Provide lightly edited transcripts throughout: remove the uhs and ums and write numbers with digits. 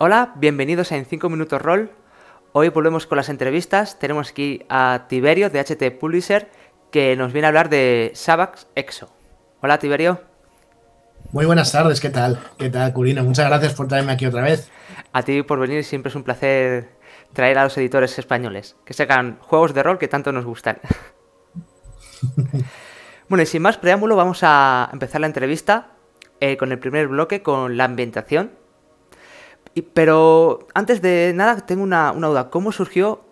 Hola, bienvenidos a En 5 Minutos Roll. Hoy volvemos con las entrevistas. Tenemos aquí a Tiberio de HT Publisher que nos viene a hablar de Savax Exo. Hola, Tiberio. Muy buenas tardes, ¿qué tal? ¿Qué tal, Curino? Muchas gracias por traerme aquí otra vez. A ti por venir, siempre es un placer traer a los editores españoles que sacan juegos de rol que tanto nos gustan. Bueno, y sin más preámbulo, vamos a empezar la entrevista con el primer bloque, con la ambientación. Pero antes de nada, tengo una duda. ¿Cómo surgió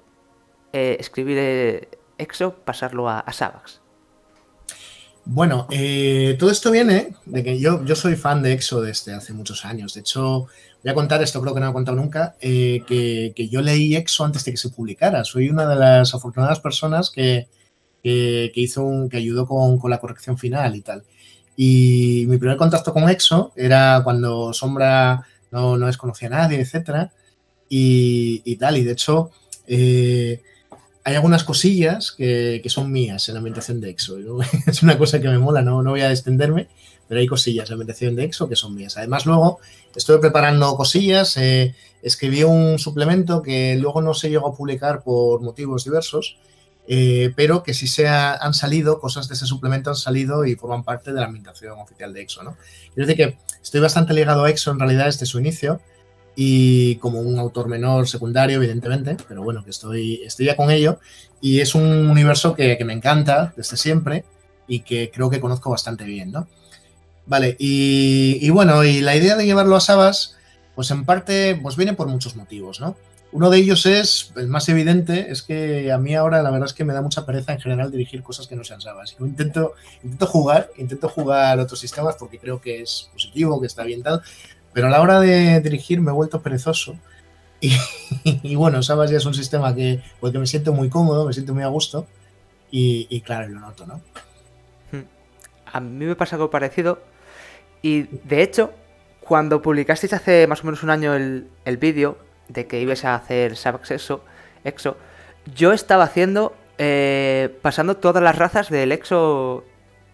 escribir Exo, pasarlo a Savax? Bueno, todo esto viene de que yo soy fan de EXO desde hace muchos años. De hecho, voy a contar esto, creo que no lo he contado nunca, que yo leí EXO antes de que se publicara. Soy una de las afortunadas personas que ayudó con la corrección final y tal. Y mi primer contacto con EXO era cuando Sombra no desconocía a nadie, etcétera, y tal. Y de hecho, hay algunas cosillas que son mías en la ambientación de EXO, ¿no? Es una cosa que me mola, no voy a extenderme, pero hay cosillas en la ambientación de EXO que son mías. Además, luego estuve preparando cosillas, escribí un suplemento que luego no se llegó a publicar por motivos diversos, pero que sí han salido, cosas de ese suplemento han salido y forman parte de la ambientación oficial de EXO, ¿no? Quiero decir que estoy bastante ligado a EXO en realidad desde su inicio, y como un autor menor secundario, evidentemente, pero bueno, que estoy ya con ello, y es un universo que me encanta desde siempre y que creo que conozco bastante bien, ¿no? Vale, y bueno, y la idea de llevarlo a Savax, pues en parte, pues viene por muchos motivos, ¿no? Uno de ellos es, el más evidente, es que a mí ahora la verdad es que me da mucha pereza en general dirigir cosas que no sean Savax. Yo intento jugar otros sistemas porque creo que es positivo, que está bien tal, pero a la hora de dirigir me he vuelto perezoso. Y bueno, Savax ya es un sistema porque me siento muy cómodo, me siento muy a gusto y claro, lo noto, ¿no? A mí me pasa algo parecido. Y de hecho, cuando publicasteis hace más o menos un año el vídeo de que ibas a hacer Savax Exo, yo estaba haciendo, pasando todas las razas del Exo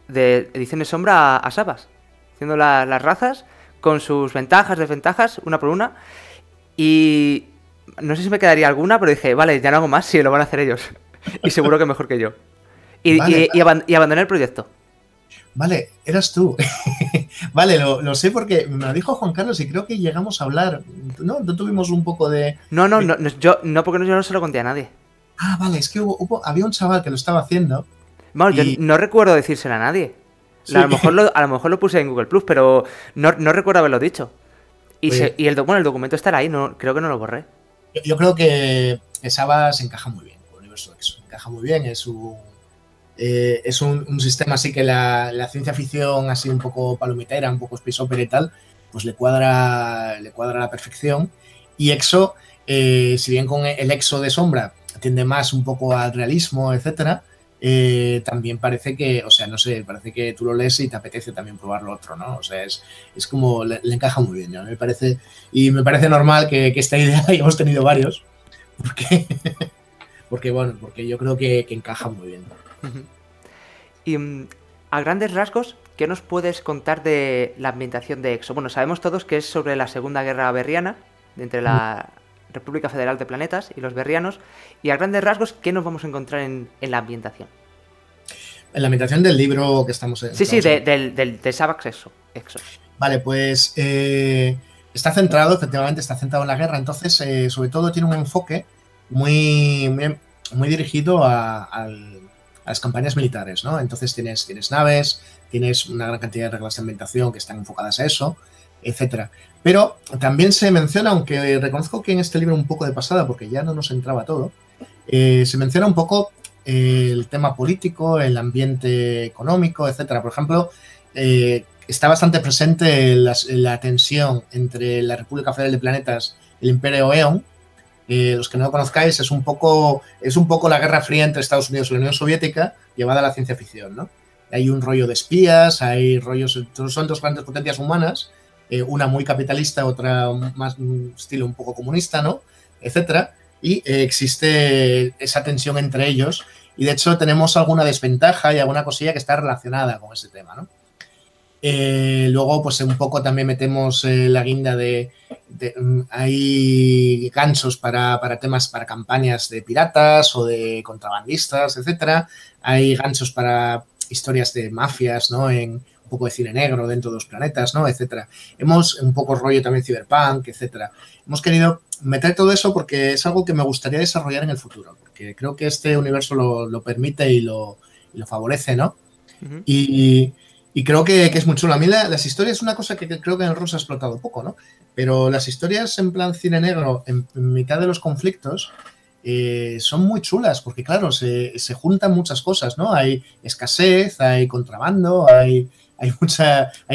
de Edición de Sombra a Savax. Haciendo las razas con sus ventajas, desventajas, una por una. Y no sé si me quedaría alguna, pero dije, vale, ya no hago más si lo van a hacer ellos. Y seguro que mejor que yo. Vale, Y abandoné el proyecto. vale, eras tú. Vale, lo sé porque me lo dijo Juan Carlos y creo que llegamos a hablar. ¿No? ¿No tuvimos un poco de...? No, yo no se lo conté a nadie. Ah, vale, es que había un chaval que lo estaba haciendo. Vamos, yo Y no recuerdo decírselo a nadie. sí, A lo mejor lo puse en Google Plus, pero no recuerdo haberlo dicho. pues, Y el documento estará ahí, creo que no lo borré. yo creo que Saba se encaja muy bien con el universo de EXO. Encaja muy bien, es un sistema así que la ciencia ficción así un poco palomitera, un poco space opera y tal, pues le cuadra a la perfección. Y EXO, si bien con el EXO de Sombra tiende más un poco al realismo, etcétera, también parece que, o sea, no sé, parece que tú lo lees y te apetece también probar lo otro, ¿no? O sea, es como, le encaja muy bien, ¿no? Me parece normal que esta idea hayamos tenido varios, porque, porque yo creo que encaja muy bien. Y a grandes rasgos, ¿qué nos puedes contar de la ambientación de Exo? Bueno, sabemos todos que es sobre la Segunda Guerra Berriana, entre la República Federal de Planetas y los berrianos. Y a grandes rasgos, ¿qué nos vamos a encontrar en la ambientación? En la ambientación del libro que estamos... Sí, de Savax Exo. Vale, pues está centrado, efectivamente, está centrado en la guerra, entonces sobre todo tiene un enfoque muy dirigido a las campañas militares, ¿no? Entonces tienes naves, tienes una gran cantidad de reglas de ambientación que están enfocadas a eso, etcétera. Pero también se menciona, aunque reconozco que en este libro un poco de pasada, porque ya no nos entraba todo, se menciona un poco el tema político, el ambiente económico, etcétera. Por ejemplo, está bastante presente la tensión entre la República Federal de Planetas y el Imperio Eon. Los que no lo conozcáis, es un poco la Guerra Fría entre Estados Unidos y la Unión Soviética llevada a la ciencia ficción, ¿no? Hay un rollo de espías, hay rollos, son dos grandes potencias humanas, una muy capitalista, otra más un estilo un poco comunista, ¿no? Etcétera. Y existe esa tensión entre ellos y de hecho tenemos alguna desventaja y alguna cosilla que está relacionada con ese tema, ¿no? Luego, pues un poco también metemos la guinda de hay ganchos para temas, para campañas de piratas o de contrabandistas, etcétera. Hay ganchos para historias de mafias, ¿no? En un poco de cine negro dentro de los planetas, ¿no? Etcétera. Hemos un poco rollo también cyberpunk, etcétera. Hemos querido meter todo eso porque es algo que me gustaría desarrollar en el futuro, porque creo que este universo lo permite y lo favorece, ¿no? Ujú. Y creo que es muy chulo. A mí las historias es una cosa que creo que en el rol se ha explotado poco, ¿no? Pero las historias en plan cine negro, en mitad de los conflictos, son muy chulas, porque claro, se juntan muchas cosas, ¿no? Hay escasez, hay contrabando, hay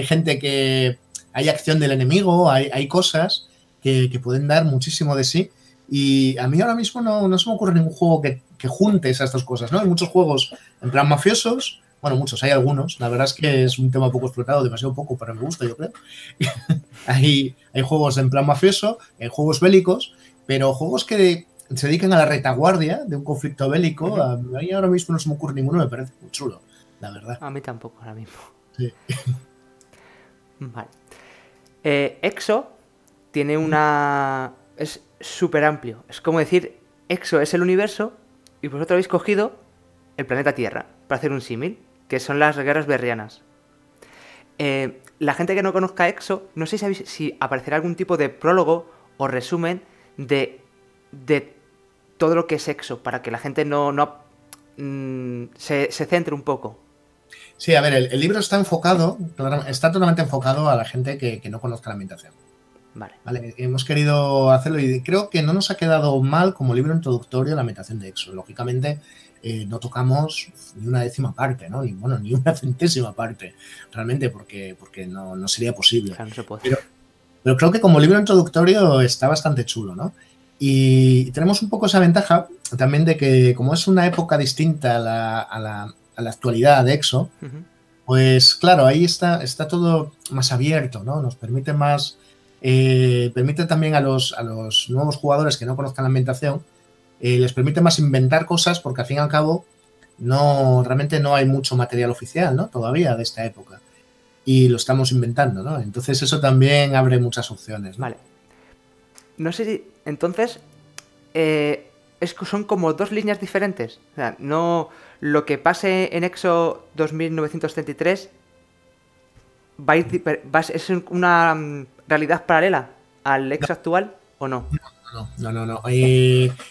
gente que... Hay acción del enemigo, hay cosas que pueden dar muchísimo de sí. Y a mí ahora mismo no se me ocurre ningún juego que junte esas dos cosas, ¿no? Hay muchos juegos en plan mafiosos, bueno, muchos, hay algunos. La verdad es que es un tema poco explotado, demasiado poco para mi gusto, yo creo. hay juegos en plan mafioso, hay juegos bélicos, pero juegos que se dedican a la retaguardia de un conflicto bélico, Ujú. a mí ahora mismo no se me ocurre ninguno, me parece muy chulo, la verdad. A mí tampoco ahora mismo. Sí. Vale. Exo tiene una... Es súper amplio. Es como decir, Exo es el universo y vosotros habéis cogido el planeta Tierra para hacer un símil, que son las guerras berrianas. La gente que no conozca Exo, no sé si aparecerá algún tipo de prólogo o resumen de todo lo que es Exo, para que la gente se centre un poco. Sí, a ver, el libro está enfocado, está totalmente enfocado a la gente que no conozca la ambientación. Vale. Vale, hemos querido hacerlo y creo que no nos ha quedado mal como libro introductorio la ambientación de Exo. Lógicamente, no tocamos ni una décima parte, ¿no? Ni una centésima parte, realmente, porque no sería posible. Claro, no se puede. Pero creo que como libro introductorio está bastante chulo, ¿no? Y tenemos un poco esa ventaja también de que, como es una época distinta a la actualidad de Exo, pues claro, ahí está todo más abierto, ¿no? Nos permite más... permite también a los nuevos jugadores que no conozcan la ambientación, les permite más inventar cosas porque al fin y al cabo realmente no hay mucho material oficial, ¿no? Todavía de esta época. Y lo estamos inventando, ¿no? Entonces eso también abre muchas opciones, ¿no? Vale. No sé si... Entonces... son como dos líneas diferentes. O sea, no... Lo que pase en Exo 2933 es una realidad paralela al Exo actual, ¿o no? No.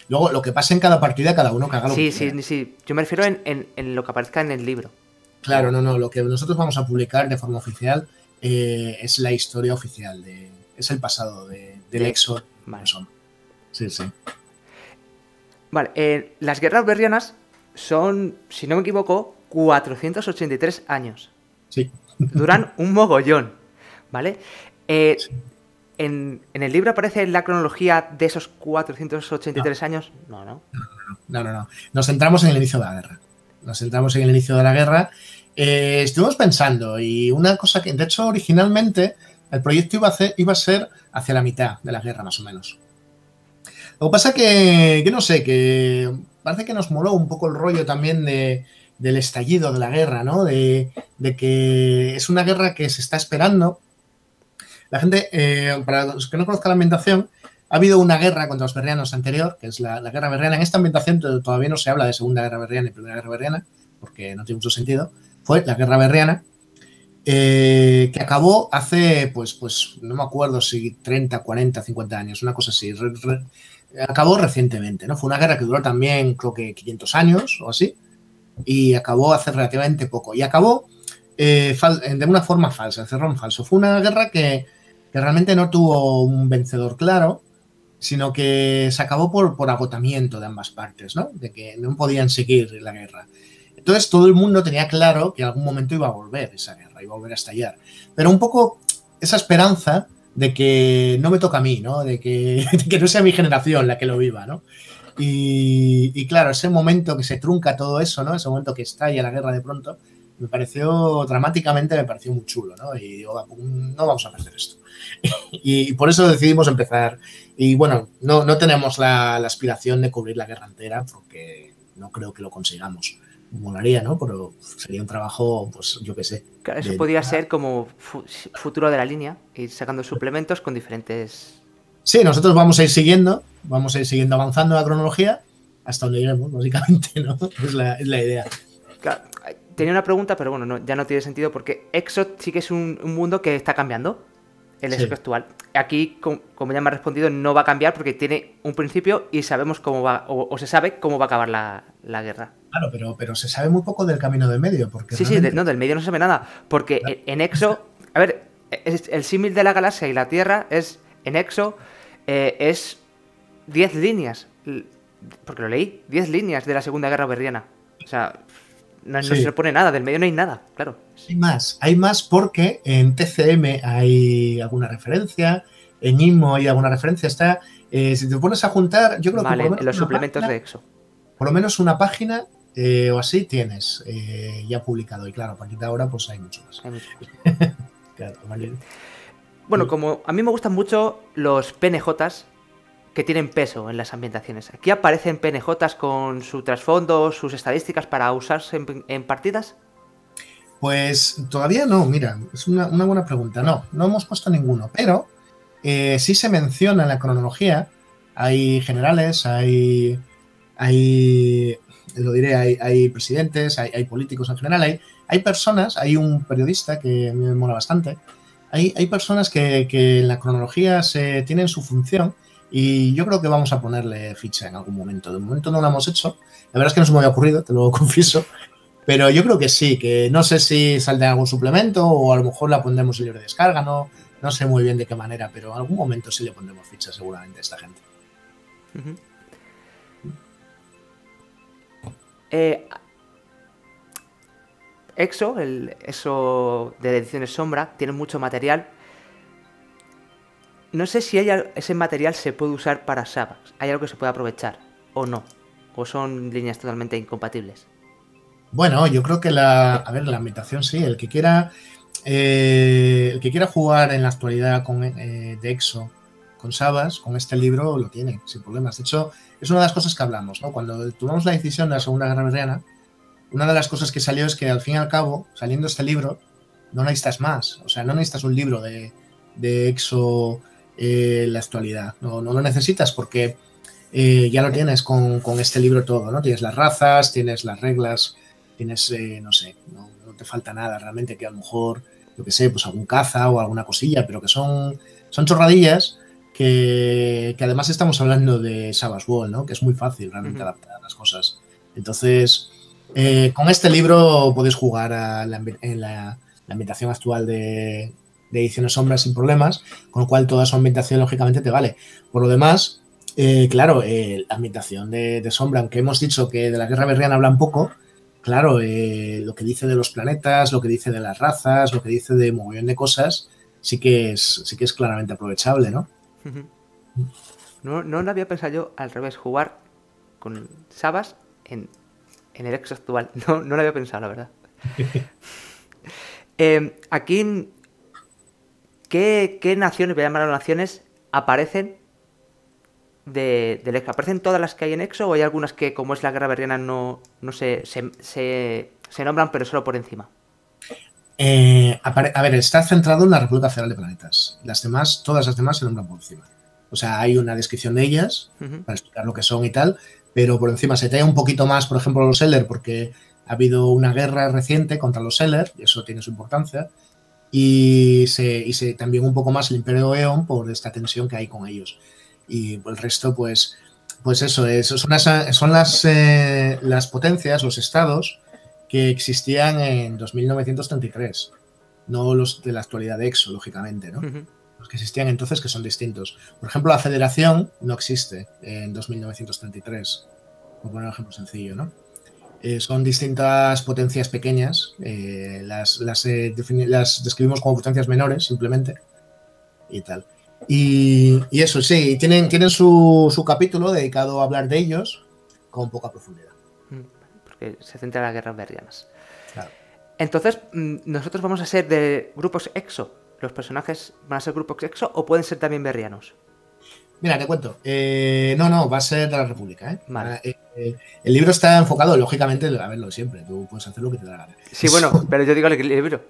Luego, lo que pasa en cada partida, cada uno que haga lo que quiera. Sí. Yo me refiero en lo que aparezca en el libro. Claro, no. Lo que nosotros vamos a publicar de forma oficial es la historia oficial. Es el pasado del Exo. Vale. Sí. Vale, las guerras berrianas son, si no me equivoco, 483 años. Sí. Duran un mogollón, ¿vale? Sí. ¿En el libro aparece la cronología de esos 483 años? No. Nos centramos en el inicio de la guerra. Estuvimos pensando y una cosa que, de hecho, originalmente el proyecto iba a ser hacia la mitad de la guerra, más o menos. Lo que pasa que no sé, que parece que nos moló un poco el rollo también del estallido de la guerra, ¿no? De que es una guerra que se está esperando. La gente, para los que no conozcan la ambientación, ha habido una guerra contra los berrianos anterior, que es la guerra berriana. En esta ambientación todavía no se habla de Segunda Guerra Berriana y Primera Guerra Berriana, porque no tiene mucho sentido. Fue la guerra berriana, que acabó hace, pues no me acuerdo si 30, 40, 50 años, una cosa así. Acabó recientemente, ¿no? Fue una guerra que duró también, creo que 500 años o así, y acabó hace relativamente poco. Y acabó de una forma falsa, cerró en falso. Fue una guerra que realmente no tuvo un vencedor claro, sino que se acabó por agotamiento de ambas partes, ¿no? De que no podían seguir la guerra. Entonces todo el mundo tenía claro que en algún momento iba a volver esa guerra, iba a volver a estallar. Pero un poco esa esperanza de que no me toca a mí, ¿no? De que no sea mi generación la que lo viva, ¿no? Y claro, ese momento que se trunca todo eso, ¿no? Ese momento que estalla la guerra de pronto, dramáticamente me pareció muy chulo, ¿no? Y digo, no vamos a perder esto. Y por eso decidimos empezar. Y bueno, no tenemos la aspiración de cubrir la guerra entera, porque no creo que lo consigamos. Molaría, ¿no? Pero sería un trabajo, pues yo qué sé. Claro, eso podría ser como futuro de la línea, ir sacando suplementos con diferentes Sí, nosotros vamos a ir siguiendo avanzando la cronología hasta donde lleguemos, básicamente, ¿no? Es la idea. Claro, tenía una pregunta, pero bueno, ya no tiene sentido porque Exo sí que es un mundo que está cambiando, el Exo actual. Aquí, como ya me ha respondido, no va a cambiar porque tiene un principio y sabemos cómo va, o se sabe cómo va a acabar la guerra. Claro, pero se sabe muy poco del camino del medio. Porque sí, realmente... sí, del medio no se sabe nada. Porque claro, en Exo, a ver, el símil de la galaxia y la Tierra es, en Exo, es 10 líneas. Porque lo leí, 10 líneas de la Segunda Guerra Berriana. O sea, no se le pone nada, del medio no hay nada, claro. Hay más porque en TCM hay alguna referencia, en INMO hay alguna referencia. Está, si te pones a juntar, yo creo que por lo menos en los suplementos página, de Exo. Por lo menos una página o así tienes ya publicado. Y claro, a partir de ahora pues hay mucho más. Claro, vale. Bueno, como a mí me gustan mucho los PNJs que tienen peso en las ambientaciones. ¿Aquí aparecen PNJs con su trasfondo, sus estadísticas para usarse en partidas? Pues todavía no, mira, es una buena pregunta. No hemos puesto ninguno, pero sí se menciona en la cronología. Hay generales, hay presidentes, hay políticos en general, hay personas, hay un periodista que me mola bastante. Hay personas que en la cronología tienen su función y yo creo que vamos a ponerle ficha en algún momento. De momento no lo hemos hecho. La verdad es que no se me había ocurrido, te lo confieso. Pero yo creo que sí, que no sé si saldrá algún suplemento o a lo mejor la pondremos en libre descarga, no sé muy bien de qué manera, pero en algún momento sí le pondremos ficha seguramente a esta gente. Exo, eso de Ediciones Sombra, tiene mucho material. No sé si ese material se puede usar para Sabax. ¿Hay algo que se puede aprovechar o no? ¿O son líneas totalmente incompatibles? Bueno, yo creo que la ambientación sí. El que quiera jugar en la actualidad de Exo con Sabas, con este libro lo tiene, sin problemas. De hecho, es una de las cosas que hablamos, ¿no? Cuando tomamos la decisión de la Segunda Guerra Berriana, una de las cosas que salió es que al fin y al cabo, saliendo este libro, no necesitas más. O sea, no necesitas un libro de Exo en la actualidad. No lo necesitas porque ya lo tienes con este libro todo, ¿no? Tienes las razas, tienes las reglas, tienes, no sé, no te falta nada realmente, que a lo mejor, yo qué sé, pues algún caza o alguna cosilla, pero que son chorradillas que además estamos hablando de Savage Worlds, ¿no? Que es muy fácil realmente adaptar las cosas. Entonces, con este libro podéis jugar en la ambientación actual de Ediciones Sombras sin problemas, con lo cual toda su ambientación lógicamente te vale. Por lo demás, claro, la ambientación de Sombra, aunque hemos dicho que de la Guerra Berriana hablan poco, claro, lo que dice de los planetas, lo que dice de las razas, lo que dice de un montón de cosas, sí que es claramente aprovechable, ¿no? No lo había pensado yo al revés, jugar con Sabas en el Exo actual. No lo había pensado, la verdad. Aquí, ¿qué naciones, voy a llamar a naciones, aparecen del Exo? ¿Aparecen todas las que hay en Exo o hay algunas que, como es la Guerra Berriana, no se nombran, pero solo por encima? A ver, está centrado en la República Federal de Planetas. Todas las demás se nombran por encima. O sea, hay una descripción de ellas para explicar lo que son y tal, pero por encima se talla un poquito más, por ejemplo, los Seller, porque ha habido una guerra reciente contra los Seller, y eso tiene su importancia, y también un poco más el Imperio Eon por esta tensión que hay con ellos. Y el resto, pues eso son las potencias, los estados que existían en 2933, no los de la actualidad de Exo, lógicamente, ¿no? Los que existían entonces, que son distintos. Por ejemplo, la Federación no existe en 2933, por poner un ejemplo sencillo, ¿no? Son distintas potencias pequeñas, las describimos como potencias menores, simplemente, y tal. Y eso, sí, tienen su capítulo dedicado a hablar de ellos con poca profundidad. Porque se centra en las guerras berrianas. Claro. Entonces, ¿nosotros vamos a ser de grupos Exo? ¿Los personajes van a ser grupos Exo o pueden ser también berrianos? Mira, te cuento. No, va a ser de la República, ¿eh? Vale. El libro está enfocado, lógicamente, a verlo siempre. Tú puedes hacer lo que te da la gana. Sí, bueno, pero yo digo el libro.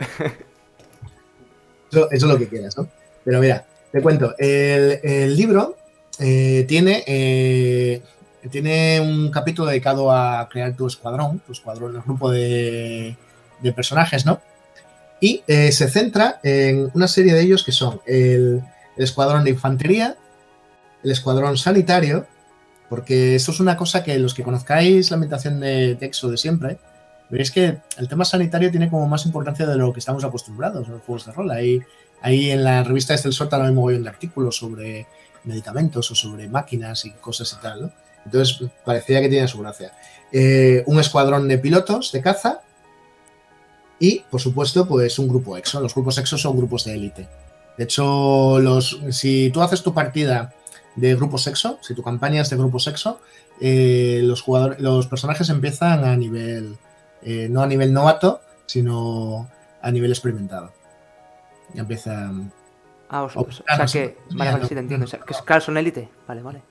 Eso es lo que quieras, ¿no? Pero mira, Te cuento, el libro tiene un capítulo dedicado a crear tu escuadrón, el grupo de personajes, ¿no? Y se centra en una serie de ellos que son el escuadrón de infantería, el escuadrón sanitario, porque eso es una cosa que los que conozcáis la ambientación de Exo de siempre, veréis que el tema sanitario tiene como más importancia de lo que estamos acostumbrados en los juegos de rol. Ahí en la revista del sótano hay un mogollón de artículos sobre medicamentos o sobre máquinas y cosas y tal, ¿no? Entonces parecía que tenía su gracia. Un escuadrón de pilotos de caza y, por supuesto, pues un grupo EXO. Los grupos EXO son grupos de élite. De hecho, si tú haces tu partida de grupos EXO, si tu campaña es de grupos EXO, los personajes empiezan a nivel, no a nivel novato, sino a nivel experimentado. Ya empiezan... o sea que... Vale, sí te entiendo. O sea, que claro, son élite. Vale.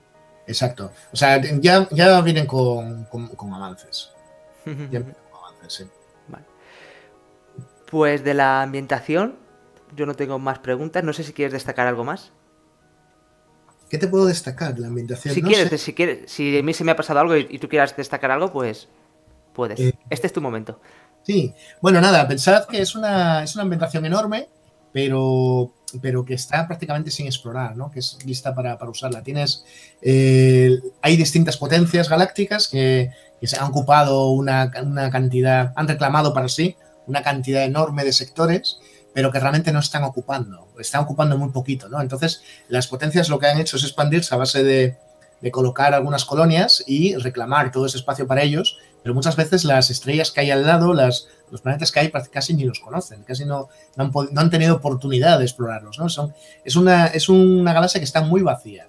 Exacto. O sea, ya vienen con avances. Ya vienen con avances, sí. Vale. Pues de la ambientación, yo no tengo más preguntas. No sé si quieres destacar algo más. ¿Qué te puedo destacar de la ambientación? Si quieres, si a mí se me ha pasado algo y tú quieras destacar algo, pues puedes. Este es tu momento. Sí, bueno, nada, pensad que es una ambientación enorme, pero que está prácticamente sin explorar, ¿no? Que es lista para usarla. Hay distintas potencias galácticas que se han ocupado una cantidad, han reclamado para sí una cantidad enorme de sectores, pero que realmente no están ocupando muy poquito, ¿no? Entonces, las potencias lo que han hecho es expandirse a base de colocar algunas colonias y reclamar todo ese espacio para ellos, pero muchas veces las estrellas que hay al lado, los planetas que hay, casi ni los conocen, casi no han tenido oportunidad de explorarlos, ¿no? Es una galaxia que está muy vacía.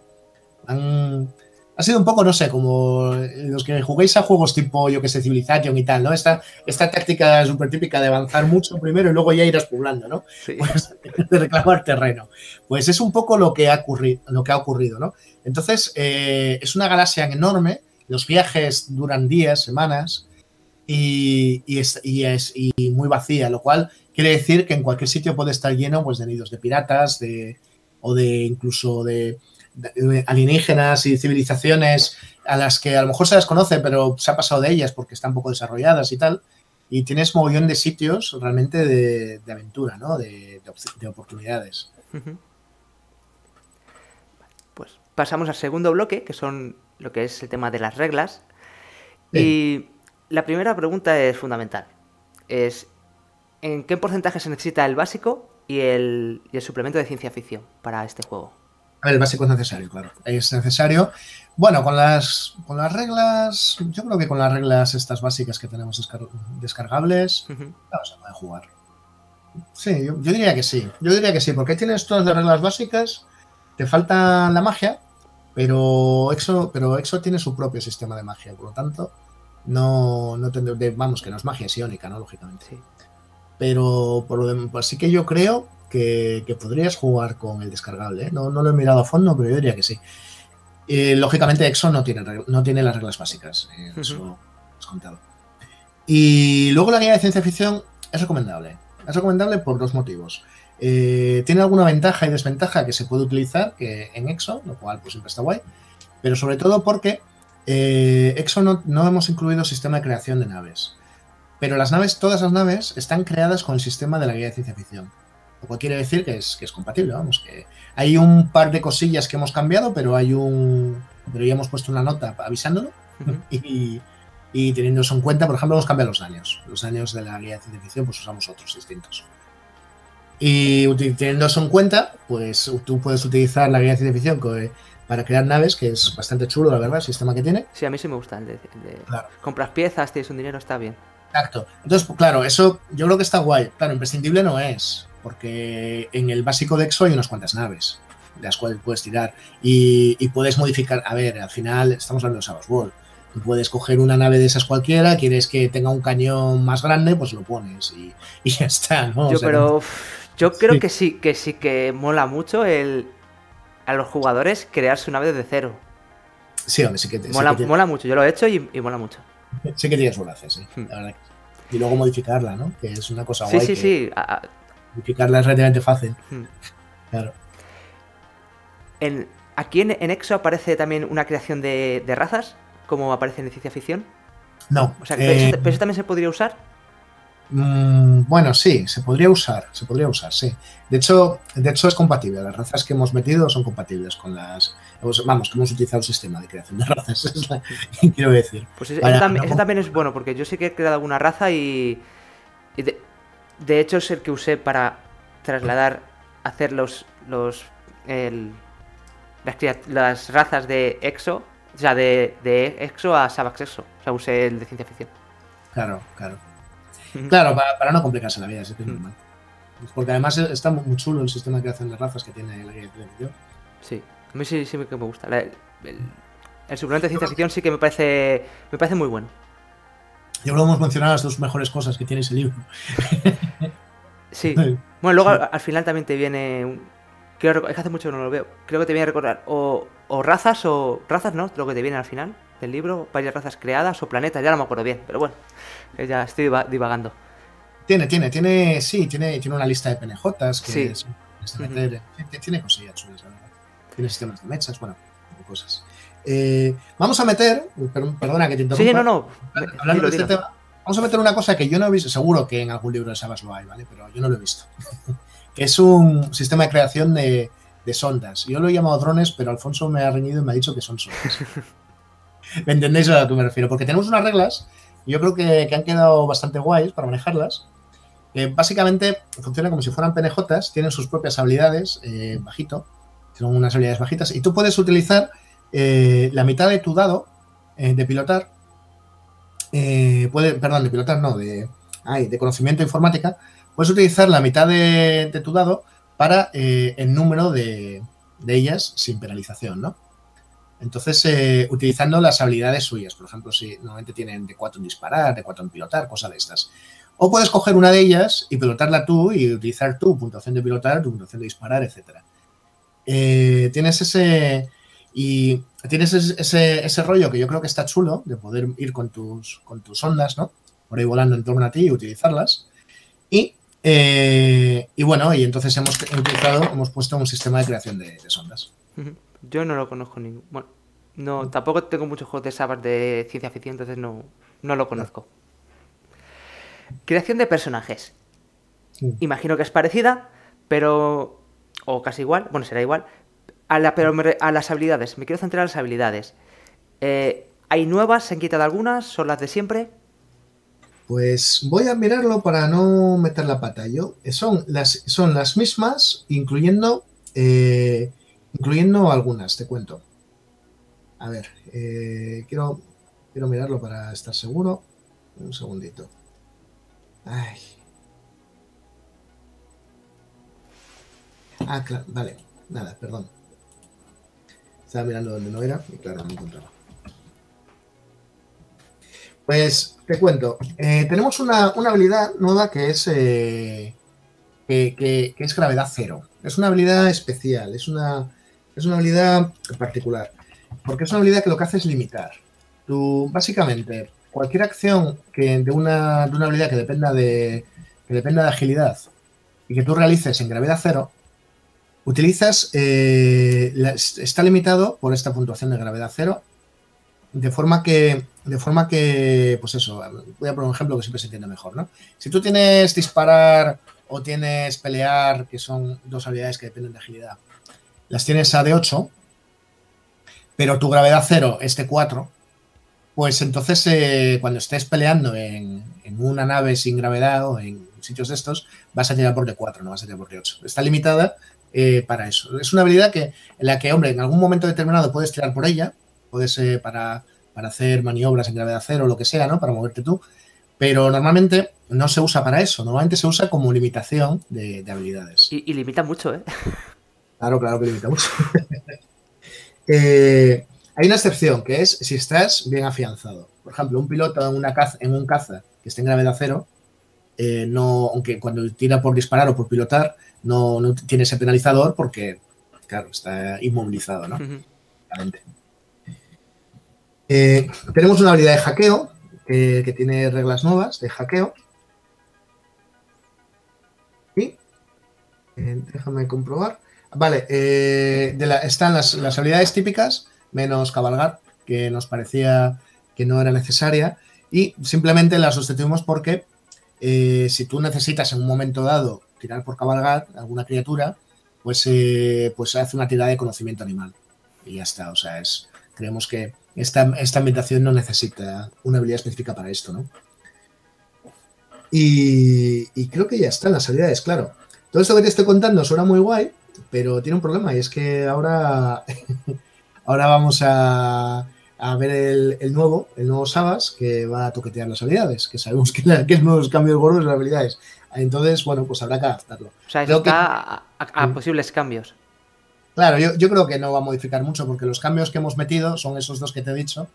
Ha sido un poco, no sé, como los que juguéis a juegos tipo, yo que sé, Civilization y tal, ¿no? Esta táctica súper típica de avanzar mucho primero y luego ya irás poblando, ¿no? Sí. Pues, de reclamar terreno. Pues es un poco lo que ha ocurrido, ¿no? Entonces, es una galaxia enorme, los viajes duran días, semanas, y muy vacía, lo cual quiere decir que en cualquier sitio puede estar lleno, pues, de nidos de piratas, incluso de alienígenas y civilizaciones a las que a lo mejor se las conoce, pero se ha pasado de ellas porque están poco desarrolladas y tal. Y tienes mogollón de sitios realmente de aventura, ¿no? De oportunidades. Pues pasamos al segundo bloque, que son lo que es el tema de las reglas. Sí. Y la primera pregunta es fundamental. ¿En qué porcentaje se necesita el básico y el suplemento de ciencia ficción para este juego? A ver, el básico es necesario, claro. Es necesario. Bueno, con las reglas, yo creo que con las reglas estas básicas que tenemos descargables, claro, se puede jugar. Sí, yo diría que sí. Yo diría que sí, porque tienes todas las reglas básicas, te falta la magia, pero Exo tiene su propio sistema de magia, por lo tanto, vamos, que no es magia, es iónica, ¿no? Lógicamente. Sí. Pero por lo demás, pues sí que yo creo que podrías jugar con el descargable, ¿eh? No lo he mirado a fondo, pero yo diría que sí. Lógicamente, Exo no tiene las reglas básicas. Eso es contado. Y luego la guía de ciencia ficción es recomendable. Es recomendable por dos motivos. Tiene alguna ventaja y desventaja que se puede utilizar en Exo, lo cual pues siempre está guay. Pero sobre todo porque Exo no hemos incluido sistema de creación de naves. Pero todas las naves están creadas con el sistema de la guía de ciencia ficción. Lo cual quiere decir que es compatible, vamos, que hay un par de cosillas que hemos cambiado, pero ya hemos puesto una nota avisándolo y teniendo eso en cuenta, por ejemplo, hemos cambiado los daños. Los daños de la guía de ciencia ficción, pues usamos otros distintos. Y teniendo eso en cuenta, pues tú puedes utilizar la guía de ciencia ficción para crear naves, que es bastante chulo, la verdad, el sistema que tiene. Sí, a mí sí me gusta. Claro. Compras piezas, tienes un dinero, está bien. Exacto. Entonces, pues, claro, eso yo creo que está guay. Claro, imprescindible no es, porque en el básico de Exo hay unas cuantas naves de las cuales puedes tirar y puedes modificar. A ver, al final estamos hablando de Savage Worlds. Tú puedes coger una nave de esas cualquiera, quieres que tenga un cañón más grande, pues lo pones y ya está, ¿no? Yo creo que sí que mola mucho a los jugadores crear su nave desde cero. Sí, hombre, sí que mola mucho. Yo lo he hecho y mola mucho. Sí que tienes su gracia, sí, la verdad. Y luego modificarla, ¿no? Que es una cosa guay. Sí. Modificarla es relativamente fácil. Claro. Aquí en Exo aparece también una creación de razas, como aparece en ciencia ficción. No. O sea, pero eso también se podría usar. Bueno, sí, se podría usar, sí. De hecho es compatible. Las razas que hemos metido son compatibles con las... Vamos, que hemos utilizado el sistema de creación de razas, es la que quiero decir. Pues eso también es bueno, porque yo sí que he creado alguna raza y de hecho es el que usé para trasladar, hacer las razas de Exo, o sea, de Exo a Sabax Exo. O sea, usé el de ciencia ficción. Claro. Claro, para no complicarse la vida, es normal. Porque además está muy chulo el sistema de creación de razas que tiene la guía de ficción. Sí, a mí sí que me gusta. El suplemento de ciencia ficción sí que me parece muy bueno. Ya lo hemos mencionado, las dos mejores cosas que tiene ese libro. Sí. Bueno, luego al final también te viene... es que hace mucho que no lo veo. Creo que te viene a recordar o razas o... Razas, ¿no? Lo que te viene al final del libro. Varias razas creadas o planetas. Ya no me acuerdo bien, pero bueno. Ya estoy divagando. Tiene una lista de PNJs que sí. Tiene cosillas chulas, la verdad. Tiene sistemas de mechas, bueno, cosas. Vamos a meter... Perdona que te interrumpa. Sí, no. Hablando de este tema, vamos a meter una cosa que yo no he visto. Seguro que en algún libro de Sabas lo hay, ¿vale? Pero yo no lo he visto. Que es un sistema de creación de sondas. Yo lo he llamado drones, pero Alfonso me ha reñido y me ha dicho que son sondas. ¿Me entendéis a lo que me refiero? Porque tenemos unas reglas, y yo creo que han quedado bastante guays para manejarlas, que básicamente funcionan como si fueran PNJs, tienen sus propias habilidades, bajito, son unas habilidades bajitas, y tú puedes utilizar la mitad de tu dado de pilotar, de pilotar no, de conocimiento informática, puedes utilizar la mitad de tu dado para el número de ellas sin penalización, ¿no? Entonces, utilizando las habilidades suyas, por ejemplo, si normalmente tienen de 4 en disparar, de 4 en pilotar, cosas de estas. O puedes coger una de ellas y pilotarla tú y utilizar tu puntuación de pilotar, tu puntuación de disparar, etc. Tienes ese rollo que yo creo que está chulo de poder ir con tus ondas, ¿no? Por ahí volando en torno a ti y utilizarlas. Y bueno, y entonces hemos puesto un sistema de creación de sondas. Yo no lo conozco ningún. Bueno, no, tampoco tengo muchos juegos de Sabas de ciencia ficción, entonces no lo conozco. Creación de personajes. Sí. Imagino que es parecida, pero... o casi igual, bueno, será igual. Pero a las habilidades, me quiero centrar en las habilidades. ¿Hay nuevas? ¿Se han quitado algunas? ¿Son las de siempre? Pues voy a mirarlo para no meter la pata. Son las mismas, incluyendo algunas, te cuento. A ver, quiero mirarlo para estar seguro. Un segundito. Ay. Ah, claro, vale. Nada, perdón. Estaba mirando donde no era y claro, no me encontraba. Pues te cuento. Tenemos una habilidad nueva que es que es gravedad cero. Es una habilidad especial, es una habilidad particular. Porque es una habilidad que lo que hace es limitar. Tú, básicamente, cualquier acción de una habilidad que dependa de agilidad y que tú realices en gravedad cero, utilizas, está limitado por esta puntuación de gravedad cero, de forma que, pues eso, voy a poner un ejemplo que siempre se entiende mejor, ¿no? Si tú tienes disparar o tienes pelear, que son dos habilidades que dependen de agilidad, las tienes a de 8, pero tu gravedad cero es de 4, pues entonces cuando estés peleando en una nave sin gravedad o en sitios de estos, vas a tirar por de 4, no vas a tirar por de 8. Está limitada para eso. Es una habilidad en la que, hombre, en algún momento determinado puedes tirar por ella, puedes para hacer maniobras en gravedad cero o lo que sea, ¿no? Para moverte tú, pero normalmente no se usa para eso. Normalmente se usa como limitación de habilidades. Y limita mucho, ¿eh? Claro que limita mucho. Hay una excepción, que es si estás bien afianzado. Por ejemplo, un piloto en un caza que esté en gravedad cero, aunque cuando tira por disparar o por pilotar, no tiene ese penalizador porque, claro, está inmovilizado, ¿no? Tenemos una habilidad de hackeo que tiene reglas nuevas de hackeo. Y déjame comprobar. Vale, están las habilidades típicas, menos cabalgar, que nos parecía que no era necesaria, y simplemente la sustituimos porque si tú necesitas en un momento dado tirar por cabalgar alguna criatura, pues hace una tirada de conocimiento animal. Y ya está, o sea, creemos que esta ambientación no necesita una habilidad específica para esto, ¿no? Y creo que ya están las habilidades, claro. Todo esto que te estoy contando suena muy guay, pero tiene un problema, y es que ahora, ahora vamos a ver el nuevo Sabas, que va a toquetear las habilidades, que sabemos que es nuevos cambios gordos en las habilidades. Entonces, bueno, pues habrá que adaptarlo. O sea, eso está a posibles cambios. Claro, yo creo que no va a modificar mucho, porque los cambios que hemos metido son esos dos que te he dicho.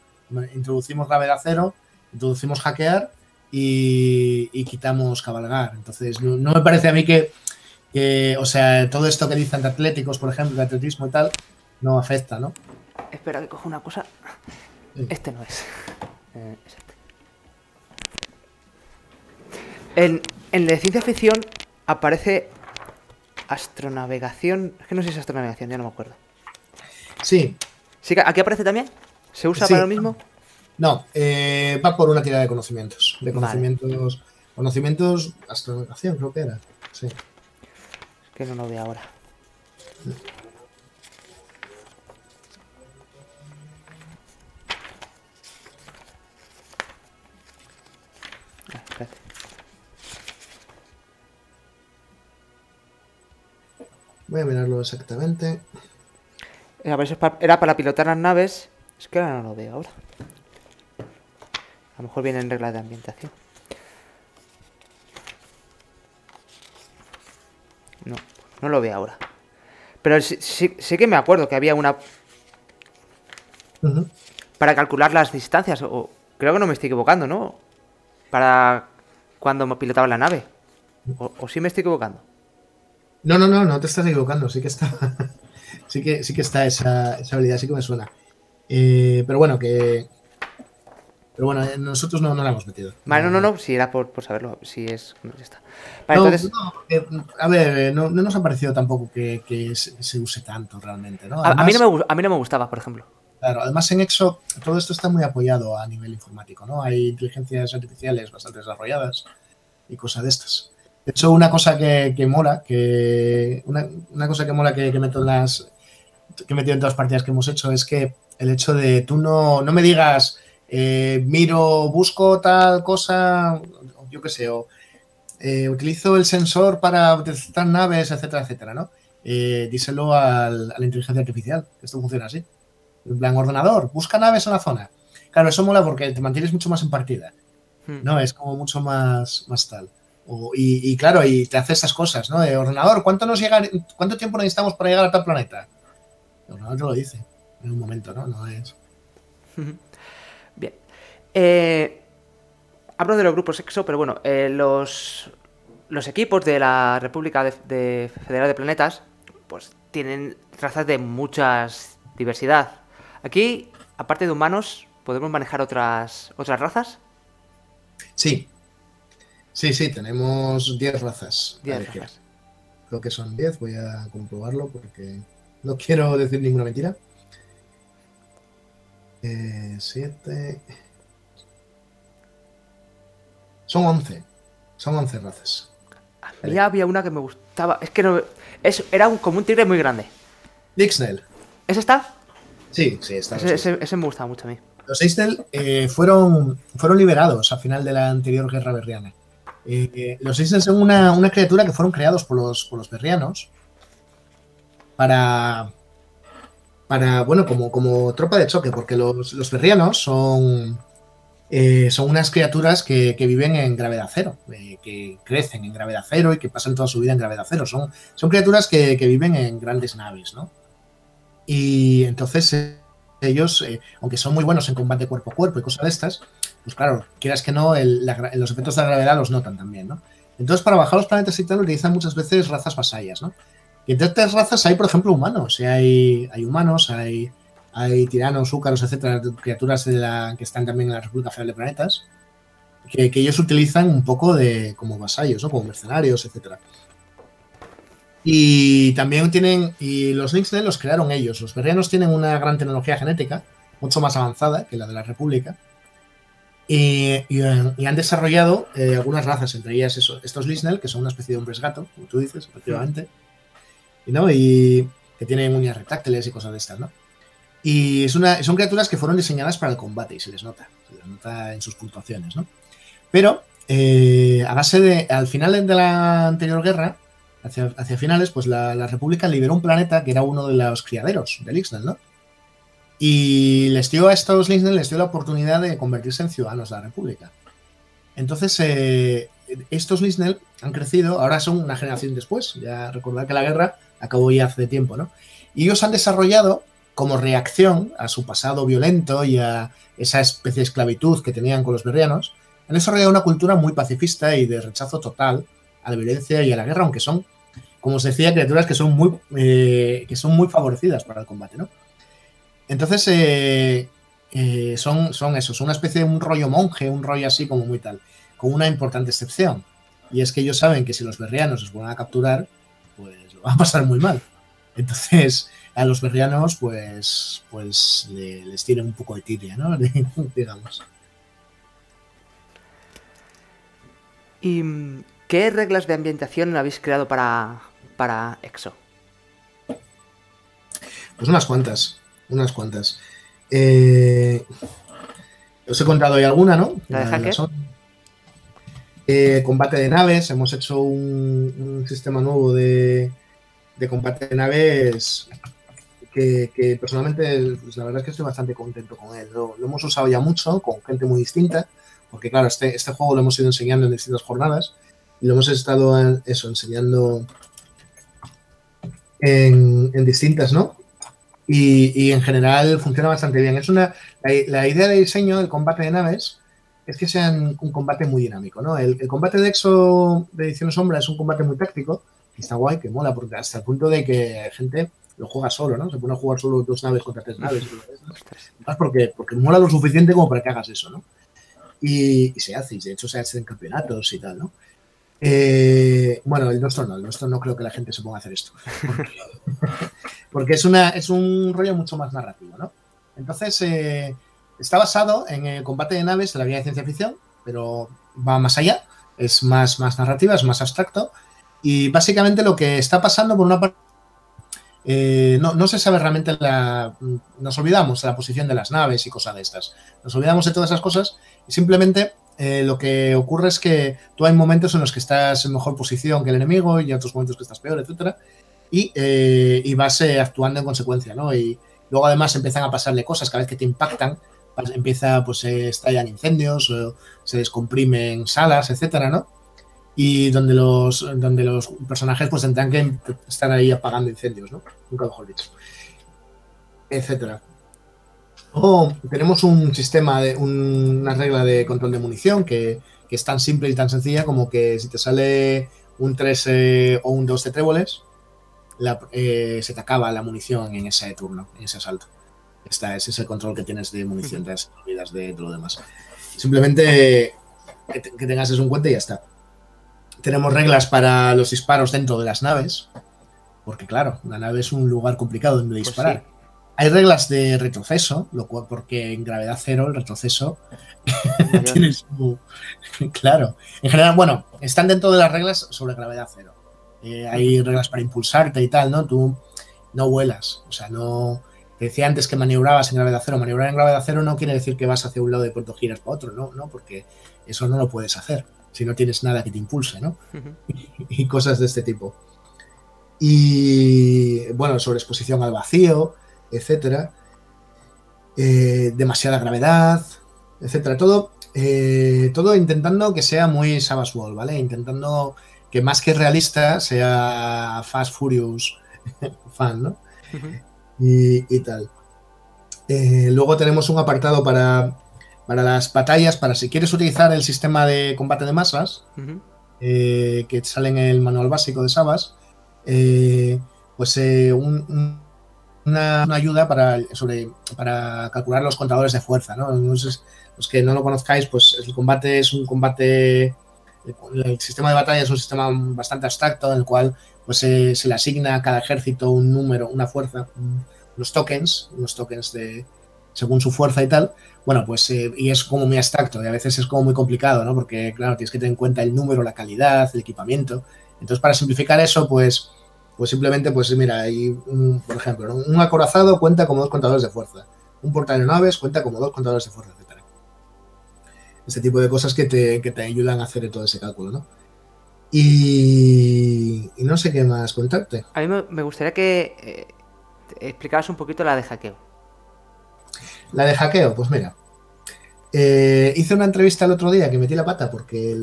Introducimos gravedad cero, introducimos hackear y quitamos cabalgar. Entonces, no me parece a mí que, o sea, todo esto que dicen de atléticos, por ejemplo, de atletismo y tal, no afecta, ¿no? Espera, que cojo una cosa. Sí. Este no es. Es este. En el de ciencia ficción aparece astronavegación. Es que no sé si es astronavegación, ya no me acuerdo. Sí. ¿Sí, aquí aparece también? ¿Se usa para lo mismo? No, va por una tirada de conocimientos. De conocimientos. Vale. Conocimientos, astronavegación, creo que era. Sí. Es que no lo veo ahora. Espérate. Voy a mirarlo exactamente. Era para pilotar las naves. Es que ahora no lo veo ahora. A lo mejor viene en reglas de ambientación. No lo veo ahora. Pero sí que me acuerdo que había una... Para calcular las distancias. O creo que no me estoy equivocando, ¿no? Para cuando me pilotaba la nave. ¿O sí me estoy equivocando? No te estás equivocando. Sí que está. sí que está esa habilidad, sí que me suena. Pero bueno, nosotros no la hemos metido. Vale, no, si era por saberlo, si es... Ya está. Vale, entonces... a ver, no nos ha parecido tampoco que se use tanto realmente, ¿no? Además, a mí no me gustaba, por ejemplo. Claro, además en EXO todo esto está muy apoyado a nivel informático, ¿no? Hay inteligencias artificiales bastante desarrolladas y cosas de estas. De hecho, una cosa que mola, una cosa que mola que meto que he metido en todas las partidas que hemos hecho es que el hecho de tú no me digas busco tal cosa, yo qué sé, o utilizo el sensor para detectar naves, etcétera, etcétera, ¿no? Díselo a la inteligencia artificial, que esto funciona así. En plan, ordenador, busca naves en la zona. Claro, eso mola porque te mantienes mucho más en partida, ¿no? Es como mucho más tal. Y claro, y te hace esas cosas, ¿no? Ordenador, ¿cuánto tiempo necesitamos para llegar a tal planeta? El ordenador te lo dice en un momento, ¿no? No es... Bien. Hablo de los grupos EXO, pero bueno, los equipos de la República Federal de Planetas, pues tienen razas de mucha diversidad. Aquí, aparte de humanos, ¿podemos manejar otras razas? Sí, tenemos 10 razas. 10 razas. Creo que son 10, voy a comprobarlo porque no quiero decir ninguna mentira. 7... Son 11. Son 11 razas. A mí había una que me gustaba. Es que no... Era como un tigre muy grande. Dixnell. ¿Ese está? Sí, está. Ese me gustaba mucho a mí. Los Dixnell fueron liberados al final de la anterior guerra berriana. Los Dixnell son una criatura que fueron creados por los berrianos para bueno, como tropa de choque, porque los berrianos son unas criaturas que viven en gravedad cero, que crecen en gravedad cero y que pasan toda su vida en gravedad cero. Son criaturas que viven en grandes naves, ¿no? Y entonces ellos, aunque son muy buenos en combate cuerpo a cuerpo y cosas de estas, pues claro, quieras que no, los efectos de la gravedad los notan también, ¿no? Entonces, para bajar los planetas y tal, utilizan muchas veces razas vasallas, ¿no? Y entre estas razas hay, por ejemplo, humanos. Hay humanos, hay tiranos, húcaros, etcétera, criaturas que están también en la República Federal de Planetas, que ellos utilizan un poco como vasallos, ¿no? Como mercenarios, etcétera. Y también y los Lynxnet los crearon ellos. Los Berrianos tienen una gran tecnología genética, mucho más avanzada que la de la República. Y han desarrollado algunas razas, entre ellas estos Lynxnet, que son una especie de hombres gato, como tú dices, efectivamente. Y que tienen uñas retráctiles y cosas de estas, ¿no? Y son criaturas que fueron diseñadas para el combate y se les nota en sus puntuaciones, ¿no? Pero al final de la anterior guerra, hacia finales, pues la República liberó un planeta que era uno de los criaderos de Lynxnet, ¿no? Y a estos Lynxnet les dio la oportunidad de convertirse en ciudadanos de la República. Entonces, estos Lynxnet han crecido, ahora son una generación después, ya recordad que la guerra acabó ya hace tiempo, ¿no? Y ellos han desarrollado, como reacción a su pasado violento y a esa especie de esclavitud que tenían con los berrianos, han desarrollado una cultura muy pacifista y de rechazo total a la violencia y a la guerra, aunque son, como os decía, criaturas que son muy favorecidas para el combate, ¿no? Entonces, son una especie de un rollo monje, un rollo así como muy tal, con una importante excepción, y es que ellos saben que si los berrianos los van a capturar, pues lo van a pasar muy mal. Entonces, a los berrianos, pues les tienen un poco de tirria, ¿no? Digamos. ¿Y qué reglas de ambientación habéis creado para EXO? Pues unas cuantas. Os he contado hoy alguna, ¿no? Combate de naves. Hemos hecho un sistema nuevo de combate de naves que personalmente, pues la verdad es que estoy bastante contento con él. Lo hemos usado ya mucho, con gente muy distinta, porque claro, este juego lo hemos ido enseñando en distintas jornadas y lo hemos estado enseñando en distintas, ¿no? Y en general funciona bastante bien. La idea de diseño del combate de naves es que sean un combate muy dinámico, ¿no? El combate de EXO de Edición Sombra es un combate muy táctico, que está guay, que mola, porque hasta el punto de que gente lo juega solo, ¿no? Se pone a jugar solo 2 naves contra 3 naves. Más porque mola lo suficiente como para que hagas eso, ¿no? Y se hace, y de hecho se hace en campeonatos y tal, ¿no? Bueno, el nuestro no creo que la gente se ponga a hacer esto. Porque es un rollo mucho más narrativo, ¿no? Entonces, está basado en el combate de naves de la guía de ciencia ficción, pero va más allá, es más narrativa, es más abstracto. Y básicamente lo que está pasando, por una parte, no se sabe realmente nos olvidamos de la posición de las naves y cosas de estas. Nos olvidamos de todas esas cosas y simplemente lo que ocurre es que tú hay momentos en los que estás en mejor posición que el enemigo y otros momentos que estás peor, etcétera, y vas actuando en consecuencia, ¿no? Y luego además empiezan a pasarle cosas cada vez que te impactan, estallan incendios, se descomprimen salas, etcétera, ¿no? Y donde los personajes pues tendrán que estar ahí apagando incendios, ¿no? Nunca mejor dicho. Etcétera. Tenemos un sistema, una regla de control de munición que es tan simple y tan sencilla como que si te sale un 3 o un 2 de tréboles, se te acaba la munición en ese turno, en ese asalto. Ese es el control que tienes de munición, te olvidas de lo demás. Simplemente que tengas eso en cuenta y ya está. Tenemos reglas para los disparos dentro de las naves, porque claro, la nave es un lugar complicado donde disparar. Pues sí. Hay reglas de retroceso, porque en gravedad cero el retroceso tiene su... Claro. En general, bueno, están dentro de las reglas sobre gravedad cero. Hay reglas para impulsarte y tal, ¿no? Tú no vuelas, o sea, no... Te decía antes que maniobrabas en gravedad cero. Maniobrar en gravedad cero no quiere decir que vas hacia un lado y de pronto giras para otro, no, porque eso no lo puedes hacer si no tienes nada que te impulse, ¿no? Y cosas de este tipo. Y, bueno, sobre exposición al vacío, etcétera. Demasiada gravedad, etcétera. Todo intentando que sea muy Savage World, ¿vale? Intentando que más que realista sea Fast Furious fan, ¿no? Y tal. Luego tenemos un apartado para las batallas, para si quieres utilizar el sistema de combate de masas, que sale en el manual básico de Savas, pues una ayuda para calcular los contadores de fuerza, ¿no? Los que no lo conozcáis, pues el combate es un combate El sistema de batalla es un sistema bastante abstracto en el cual pues, se le asigna a cada ejército un número, una fuerza, unos tokens según su fuerza y tal. Bueno, pues y es como muy abstracto y a veces es como muy complicado, ¿no? Porque, claro, tienes que tener en cuenta el número, la calidad, el equipamiento. Entonces, para simplificar eso, pues simplemente, pues mira, hay por ejemplo, ¿no? Un acorazado cuenta como 2 contadores de fuerza. Un portaavionaves cuenta como 2 contadores de fuerza, etc. Este tipo de cosas que te ayudan a hacer todo ese cálculo, ¿no? Y no sé qué más contarte. A mí me gustaría que explicaras un poquito la de hackeo. La de hackeo, pues mira. Hice una entrevista el otro día que metí la pata porque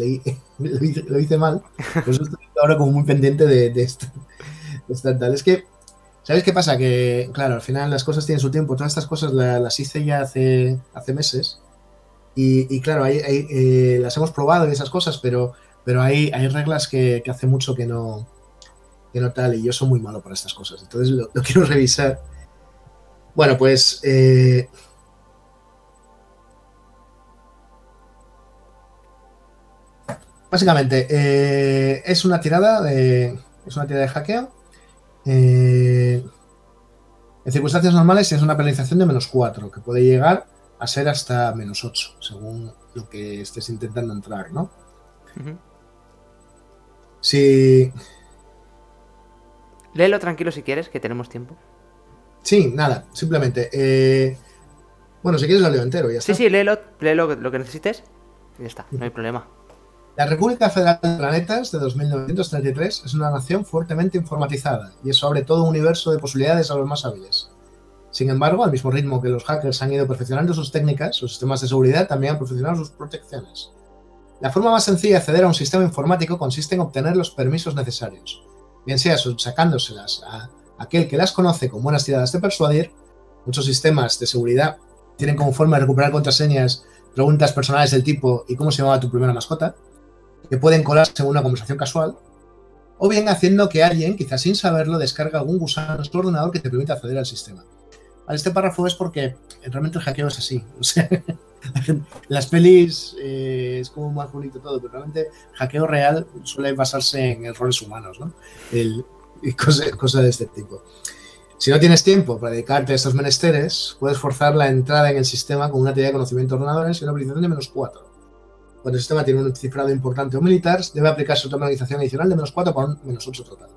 lo hice mal. Pues estoy ahora como muy pendiente de esto. Tal. Es que, ¿sabes qué pasa? Que, claro, al final las cosas tienen su tiempo. Todas estas cosas las hice ya hace meses. Y claro, las hemos probado y esas cosas, pero hay reglas que hace mucho que no tal, y yo soy muy malo para estas cosas. Entonces lo quiero revisar. Bueno, pues básicamente es una tirada de hackeo. En circunstancias normales tienes una penalización de -4, que puede llegar a ser hasta -8, según lo que estés intentando entrar, ¿no? Sí. Léelo tranquilo si quieres, que tenemos tiempo. Sí, nada, simplemente. Bueno, si quieres lo leo entero, ya está. Sí, léelo lo que necesites y ya está, no hay problema. La República Federal de Planetas de 2933 es una nación fuertemente informatizada y eso abre todo un universo de posibilidades a los más hábiles. Sin embargo, al mismo ritmo que los hackers han ido perfeccionando sus técnicas, sus sistemas de seguridad también han perfeccionado sus protecciones. La forma más sencilla de acceder a un sistema informático consiste en obtener los permisos necesarios, bien sea sacándoselas a aquel que las conoce con buenas tiradas de persuadir. Muchos sistemas de seguridad tienen como forma de recuperar contraseñas, preguntas personales del tipo ¿y cómo se llamaba tu primera mascota?, que pueden colarse en una conversación casual, o bien haciendo que alguien, quizás sin saberlo, descargue algún gusano en su ordenador que te permita acceder al sistema. Este párrafo es porque realmente el hackeo es así. O sea, en las pelis es como más bonito todo, pero realmente el hackeo real suele basarse en errores humanos, ¿no? Y cosas de este tipo. Si no tienes tiempo para dedicarte a estos menesteres, puedes forzar la entrada en el sistema con una teoría de conocimiento de ordenadores y una habilitación de -4. Cuando el sistema tiene un cifrado importante o militar, debe aplicarse otra penalización adicional de -4 por un -8 total.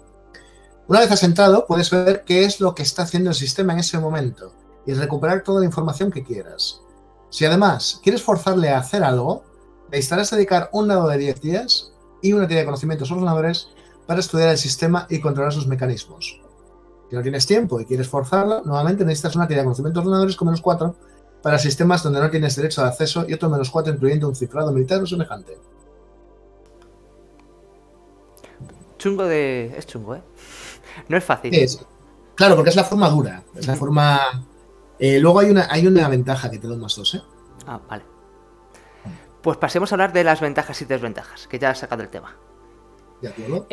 Una vez asentado, puedes ver qué es lo que está haciendo el sistema en ese momento y recuperar toda la información que quieras. Si además quieres forzarle a hacer algo, necesitarás dedicar un dado de 10 días y una teoría de conocimientos ordenadores para estudiar el sistema y controlar sus mecanismos. Si no tienes tiempo y quieres forzarlo, nuevamente necesitas una teoría de conocimientos ordenadores con -4 para sistemas donde no tienes derecho de acceso y otro -4 incluyendo un cifrado militar o semejante. Es chungo, ¿eh? No es fácil. Claro, porque es la forma dura. Es la forma. Luego hay una ventaja que te da un +2, ¿eh? Ah, vale. Pues pasemos a hablar de las ventajas y desventajas, que ya has sacado el tema. ¿De acuerdo?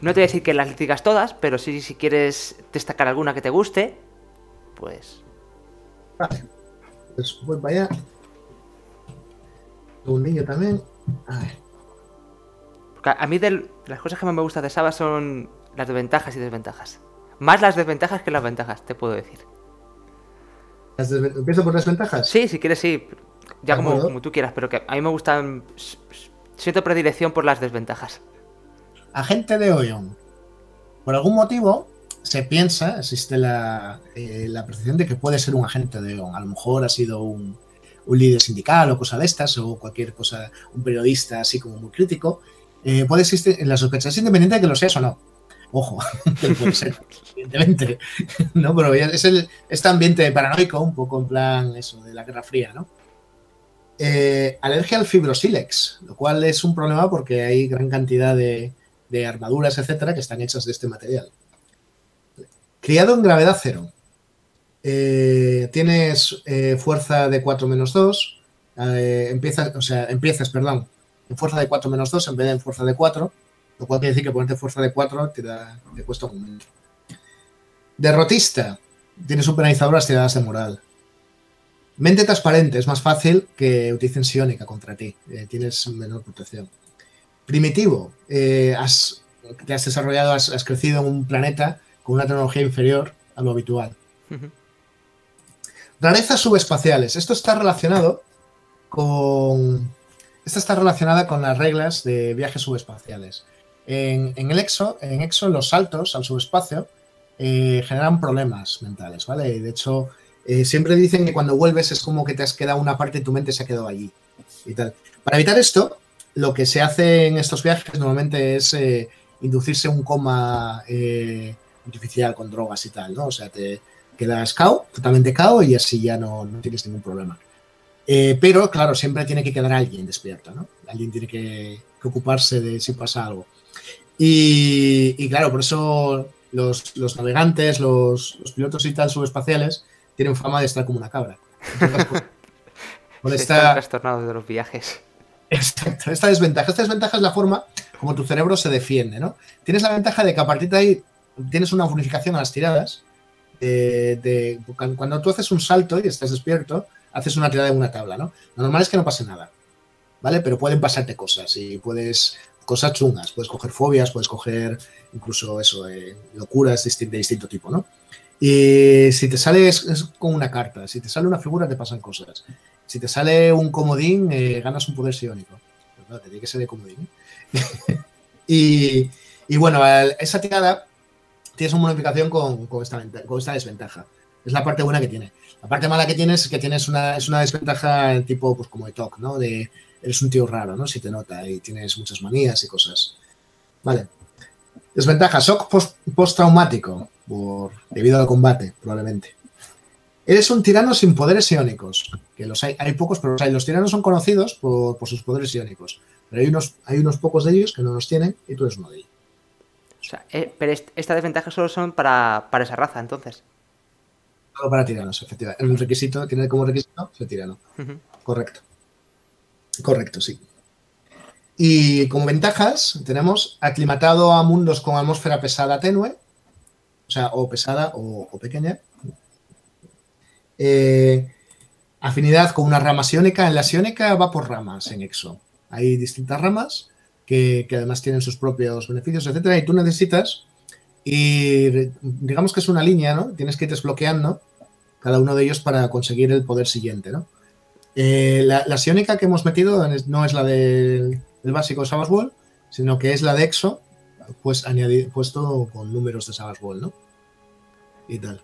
No te voy a decir que las digas todas, pero sí, si quieres destacar alguna que te guste, pues... Vale. Pues voy para allá. Un niño también. A ver. A mí de las cosas que más me gusta de Saba son las desventajas y desventajas. Más las desventajas que las ventajas, te puedo decir. ¿Empiezo por desventajas? Sí, si quieres sí. Ya como tú quieras, pero que a mí me gustan... Siento predilección por las desventajas. Agente de Oion. Por algún motivo se piensa, existe la percepción de que puede ser un agente de Oion. A lo mejor ha sido un líder sindical o cosa de estas, o cualquier cosa, un periodista así como muy crítico. Puede existir en la sospecha, es independiente de que lo seas o no. Ojo, que puede ser, evidentemente, ¿no? Pero es este ambiente paranoico, un poco en plan eso, de la Guerra Fría, ¿no? Alergia al fibrosílex, lo cual es un problema porque hay gran cantidad de armaduras, etcétera, que están hechas de este material. Criado en gravedad 0. Tienes fuerza de 4-2. Empiezas en fuerza de 4-2 en vez de en fuerza de 4, lo cual quiere decir que ponerte fuerza de 4 te cuesta un momento. Derrotista. Tienes un penalizador a las tiradas de moral. Mente transparente, es más fácil que utilicen psiónica contra ti. Tienes menor protección. Primitivo, te has desarrollado, has crecido en un planeta con una tecnología inferior a lo habitual. Rarezas subespaciales. Esto está relacionado con... Esta está relacionada con las reglas de viajes subespaciales. En Exo, los saltos al subespacio generan problemas mentales, ¿vale? Y de hecho, siempre dicen que cuando vuelves es como que te has quedado una parte de tu mente se ha quedado allí y tal. Para evitar esto, lo que se hace en estos viajes normalmente es inducirse un coma artificial con drogas y tal, ¿no? O sea, te quedas KO, totalmente KO y así ya no tienes ningún problema. Pero, claro, siempre tiene que quedar alguien despierto, ¿no? Alguien tiene que ocuparse de si pasa algo. Y claro, por eso los navegantes, los pilotos y tal subespaciales tienen fama de estar como una cabra. Por están trastornados de los viajes. Exacto, esta desventaja es la forma como tu cerebro se defiende, ¿no? Tienes la ventaja de que a partir de ahí tienes una bonificación a las tiradas. Cuando tú haces un salto y estás despierto, haces una tirada en una tabla, ¿no? Lo normal es que no pase nada, ¿vale? Pero pueden pasarte cosas y cosas chungas, puedes coger fobias, puedes coger incluso eso, locuras de distinto tipo, ¿no? Y si te sale es con una carta, si te sale una figura te pasan cosas. Si te sale un comodín, ganas un poder psiónico. Pues no, te tiene que ser de comodín. y bueno, esa tirada tienes una bonificación con esta desventaja. Es la parte buena que tiene. La parte mala que tienes es que tienes una desventaja tipo pues como de TOC, ¿no? Eres un tío raro, ¿no? Si te nota y tienes muchas manías y cosas. Vale. Desventaja, shock postraumático debido al combate, probablemente. Eres un tirano sin poderes psiónicos, que los hay pocos, pero los hay. Los tiranos son conocidos por sus poderes psiónicos, pero hay unos pocos de ellos que no los tienen y tú eres uno de ellos. O sea, pero estas desventajas solo son para esa raza, entonces. Solo para tiranos, efectivamente. El requisito, tiene como requisito ser tirano. Correcto. Correcto, sí. Y como ventajas tenemos aclimatado a mundos con atmósfera pesada tenue, o sea, o pesada o pequeña. Afinidad con una rama psiónica. En la psiónica va por ramas en Exo. Hay distintas ramas que además tienen sus propios beneficios, etcétera, y tú necesitas ir, digamos que es una línea, ¿no? Tienes que ir desbloqueando cada uno de ellos para conseguir el poder siguiente, ¿no? La psiónica que hemos metido no es la del básico Savage World, sino que es la de Exo, pues puesto con números de Savage World, ¿no? Y tal.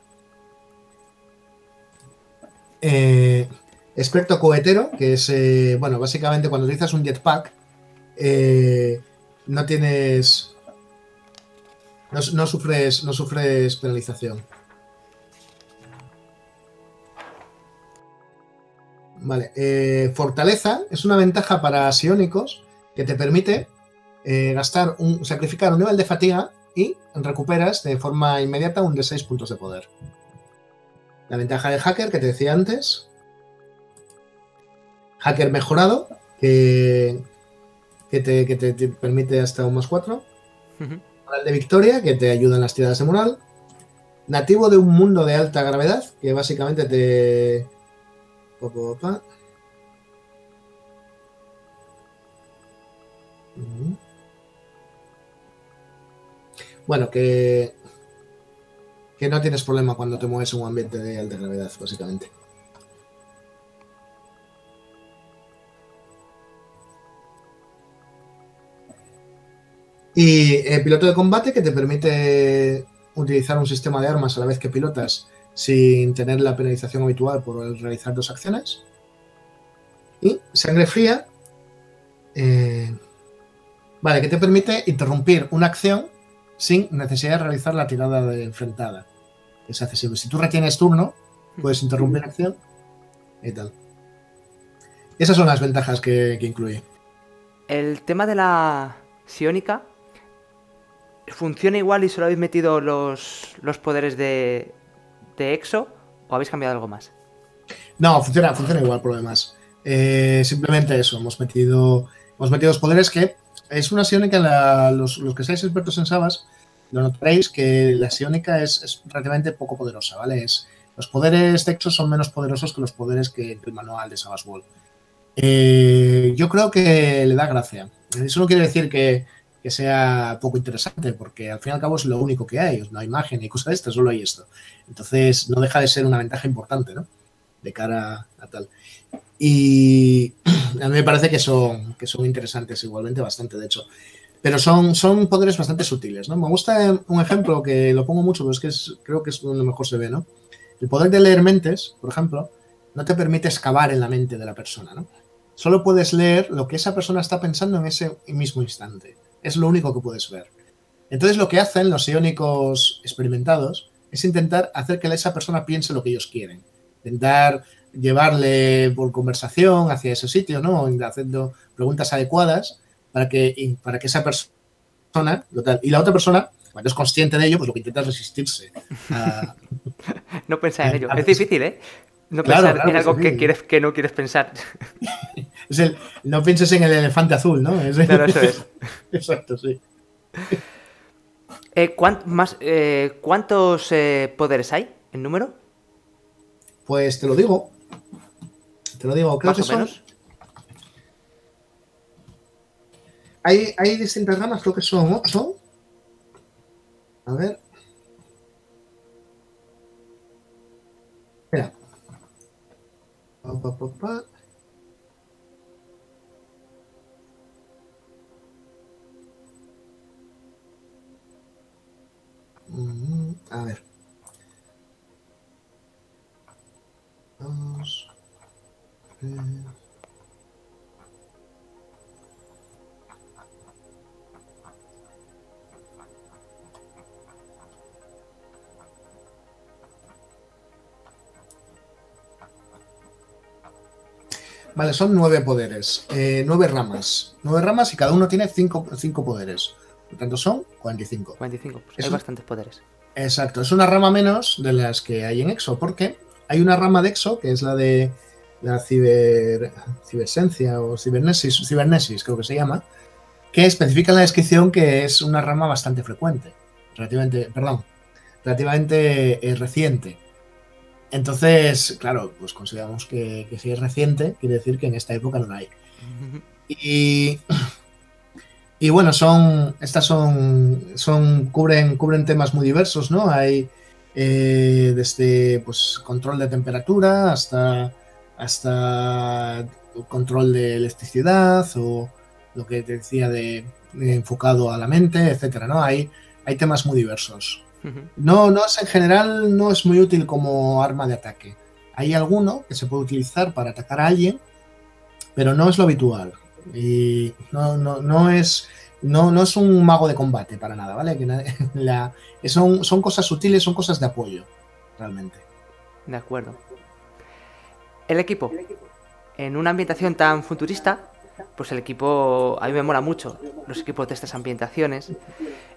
Experto cohetero, que es, bueno, básicamente cuando utilizas un jetpack, no tienes... No sufres penalización. Vale, fortaleza es una ventaja para psiónicos que te permite sacrificar un nivel de fatiga y recuperas de forma inmediata un de 6 puntos de poder. La ventaja de hacker que te decía antes. Hacker mejorado que te permite hasta un +4. Moral de victoria que te ayuda en las tiradas de moral. Nativo de un mundo de alta gravedad que básicamente te... Bueno, que no tienes problema cuando te mueves en un ambiente de alta gravedad, básicamente. Y piloto de combate que te permite utilizar un sistema de armas a la vez que pilotas sin tener la penalización habitual por realizar 2 acciones. Y sangre fría, vale, que te permite interrumpir una acción sin necesidad de realizar la tirada de enfrentada. Es accesible. Si tú retienes turno, puedes interrumpir la acción y tal. Esas son las ventajas que incluye. El tema de la psiónica ¿funciona igual y solo habéis metido los poderes de Exo o habéis cambiado algo más? No, funciona igual por lo demás. Simplemente eso, hemos metido los poderes que es una psiónica, los que seáis expertos en Sabas, lo notaréis que la psiónica es relativamente poco poderosa, ¿vale? Los poderes de Exo son menos poderosos que los poderes que el manual de Savage World. Yo creo que le da gracia. Eso no quiere decir que sea poco interesante, porque al fin y al cabo es lo único que hay. No hay magia ni cosa de esta, solo hay esto. Entonces no deja de ser una ventaja importante, ¿no? De cara a tal. Y a mí me parece que son interesantes igualmente bastante, de hecho. Pero son poderes bastante sutiles, ¿no? Me gusta un ejemplo que lo pongo mucho, pero es que creo que es donde mejor se ve, ¿no? El poder de leer mentes, por ejemplo, no te permite excavar en la mente de la persona, ¿no? Solo puedes leer lo que esa persona está pensando en ese mismo instante. Es lo único que puedes ver. Entonces lo que hacen los psiónicos experimentados es intentar hacer que esa persona piense lo que ellos quieren. Intentar llevarle por conversación hacia ese sitio, ¿no? Haciendo preguntas adecuadas para que esa persona, y la otra persona, cuando es consciente de ello, pues lo que intenta es resistirse a... No pensar en ello. Es difícil, ¿eh? No Claro, pensar en algo sí. que no quieres pensar. No pienses en el elefante azul, ¿no? Claro, eso es. Exacto, sí. ¿Cuántos poderes hay en número? Pues te lo digo. Creo Más que o menos. Hay distintas ramas, creo que son 8. A ver. Mira. A ver. 2, 3. Vale, son 9 poderes, 9 ramas. 9 ramas y cada uno tiene 5 poderes. Por tanto, son 45. 45, pues hay bastantes poderes. Exacto, es una rama menos de las que hay en Exo, porque hay una rama de Exo que es la de la cibersencia o cibernesis, creo que se llama, que especifica en la descripción que es una rama bastante frecuente, relativamente reciente. Entonces, claro, pues consideramos que si es reciente, quiere decir que en esta época no la hay. Y bueno, estas cubren temas muy diversos, ¿no? Hay desde pues control de temperatura hasta control de electricidad o lo que te decía de enfocado a la mente, etcétera, ¿no? Hay temas muy diversos. No es en general, no es muy útil como arma de ataque. Hay alguno que se puede utilizar para atacar a alguien, pero no es lo habitual. Y no es un mago de combate para nada, ¿vale? Son cosas sutiles, son cosas de apoyo, realmente. De acuerdo. El equipo. En una ambientación tan futurista, pues el equipo a mí me mola mucho. Los equipos de estas ambientaciones.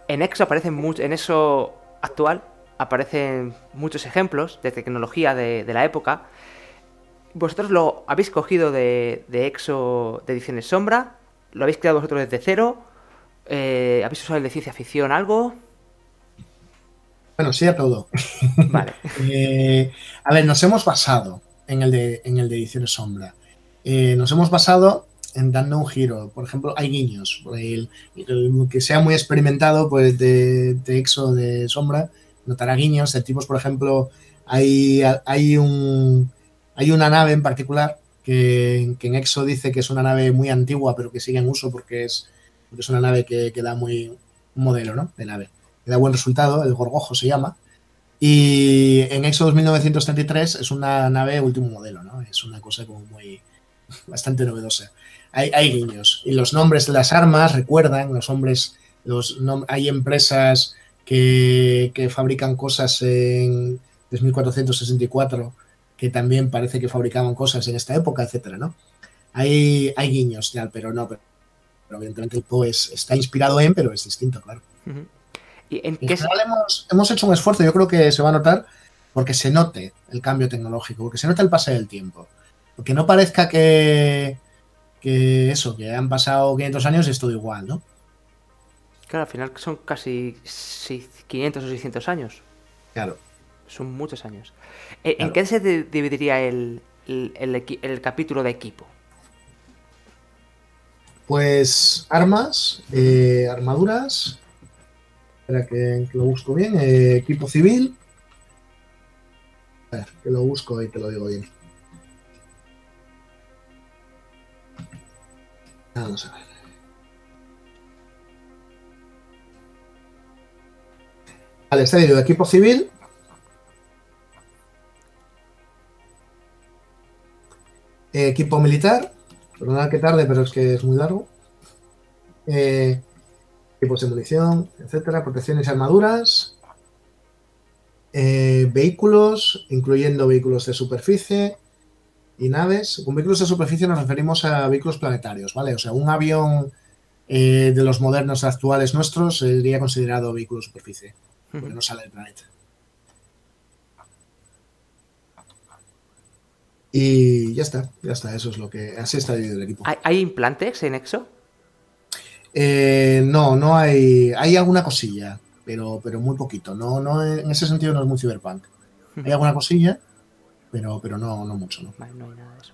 En Exo aparecen mucho, en eso actual aparecen muchos ejemplos de tecnología de la época. ¿Vosotros lo habéis cogido de Exo de Ediciones Sombra? ¿Lo habéis creado vosotros desde cero? ¿Habéis usado el de ciencia ficción algo? Bueno, sí a todo. Vale. A ver, nos hemos basado en el de Ediciones Sombra. Nos hemos basado en dando un giro. Por ejemplo, hay guiños. El que sea muy experimentado pues de Exo de Sombra notará guiños de tipos, por ejemplo, hay una nave en particular que en Exo dice que es una nave muy antigua, pero que sigue en uso porque es una nave que da un modelo, ¿no? De nave. Que da buen resultado, el Gorgojo se llama. Y en Exo 2933 es una nave último modelo, ¿no? Es una cosa como bastante novedosa. Hay guiños. Y los nombres de las armas recuerdan, hay empresas que fabrican cosas en 1464 que también parece que fabricaban cosas en esta época, etcétera, ¿no? Hay guiños, pero evidentemente el POE está inspirado pero es distinto, claro. ¿Y en general hemos hecho un esfuerzo, yo creo que se va a notar, porque se note el cambio tecnológico, porque se note el pase del tiempo. Porque no parezca que han pasado 500 años y es todo igual, ¿no? Claro, al final son casi 500 o 600 años. Claro. Son muchos años. Claro. ¿En qué se dividiría el capítulo de equipo? Pues armas, armaduras. Espera que lo busco bien. Equipo civil. A ver, que lo busco y te lo digo bien. Vamos a ver. Vale, está dividido equipo civil. Equipo militar. Perdonad que tarde, pero es que es muy largo. Tipos de munición, etcétera. Protecciones y armaduras. Vehículos, incluyendo vehículos de superficie y naves. Con vehículos de superficie nos referimos a vehículos planetarios, ¿vale? O sea, un avión de los modernos actuales nuestros sería considerado vehículo de superficie, porque no sale del planeta. Y ya está, eso es lo que... Así está dividido el equipo. ¿Hay implantes en Exo? No hay... Hay alguna cosilla, pero muy poquito. No, en ese sentido no es muy Cyberpunk. Hay alguna cosilla, pero no mucho, ¿no? Vale, no hay nada de eso.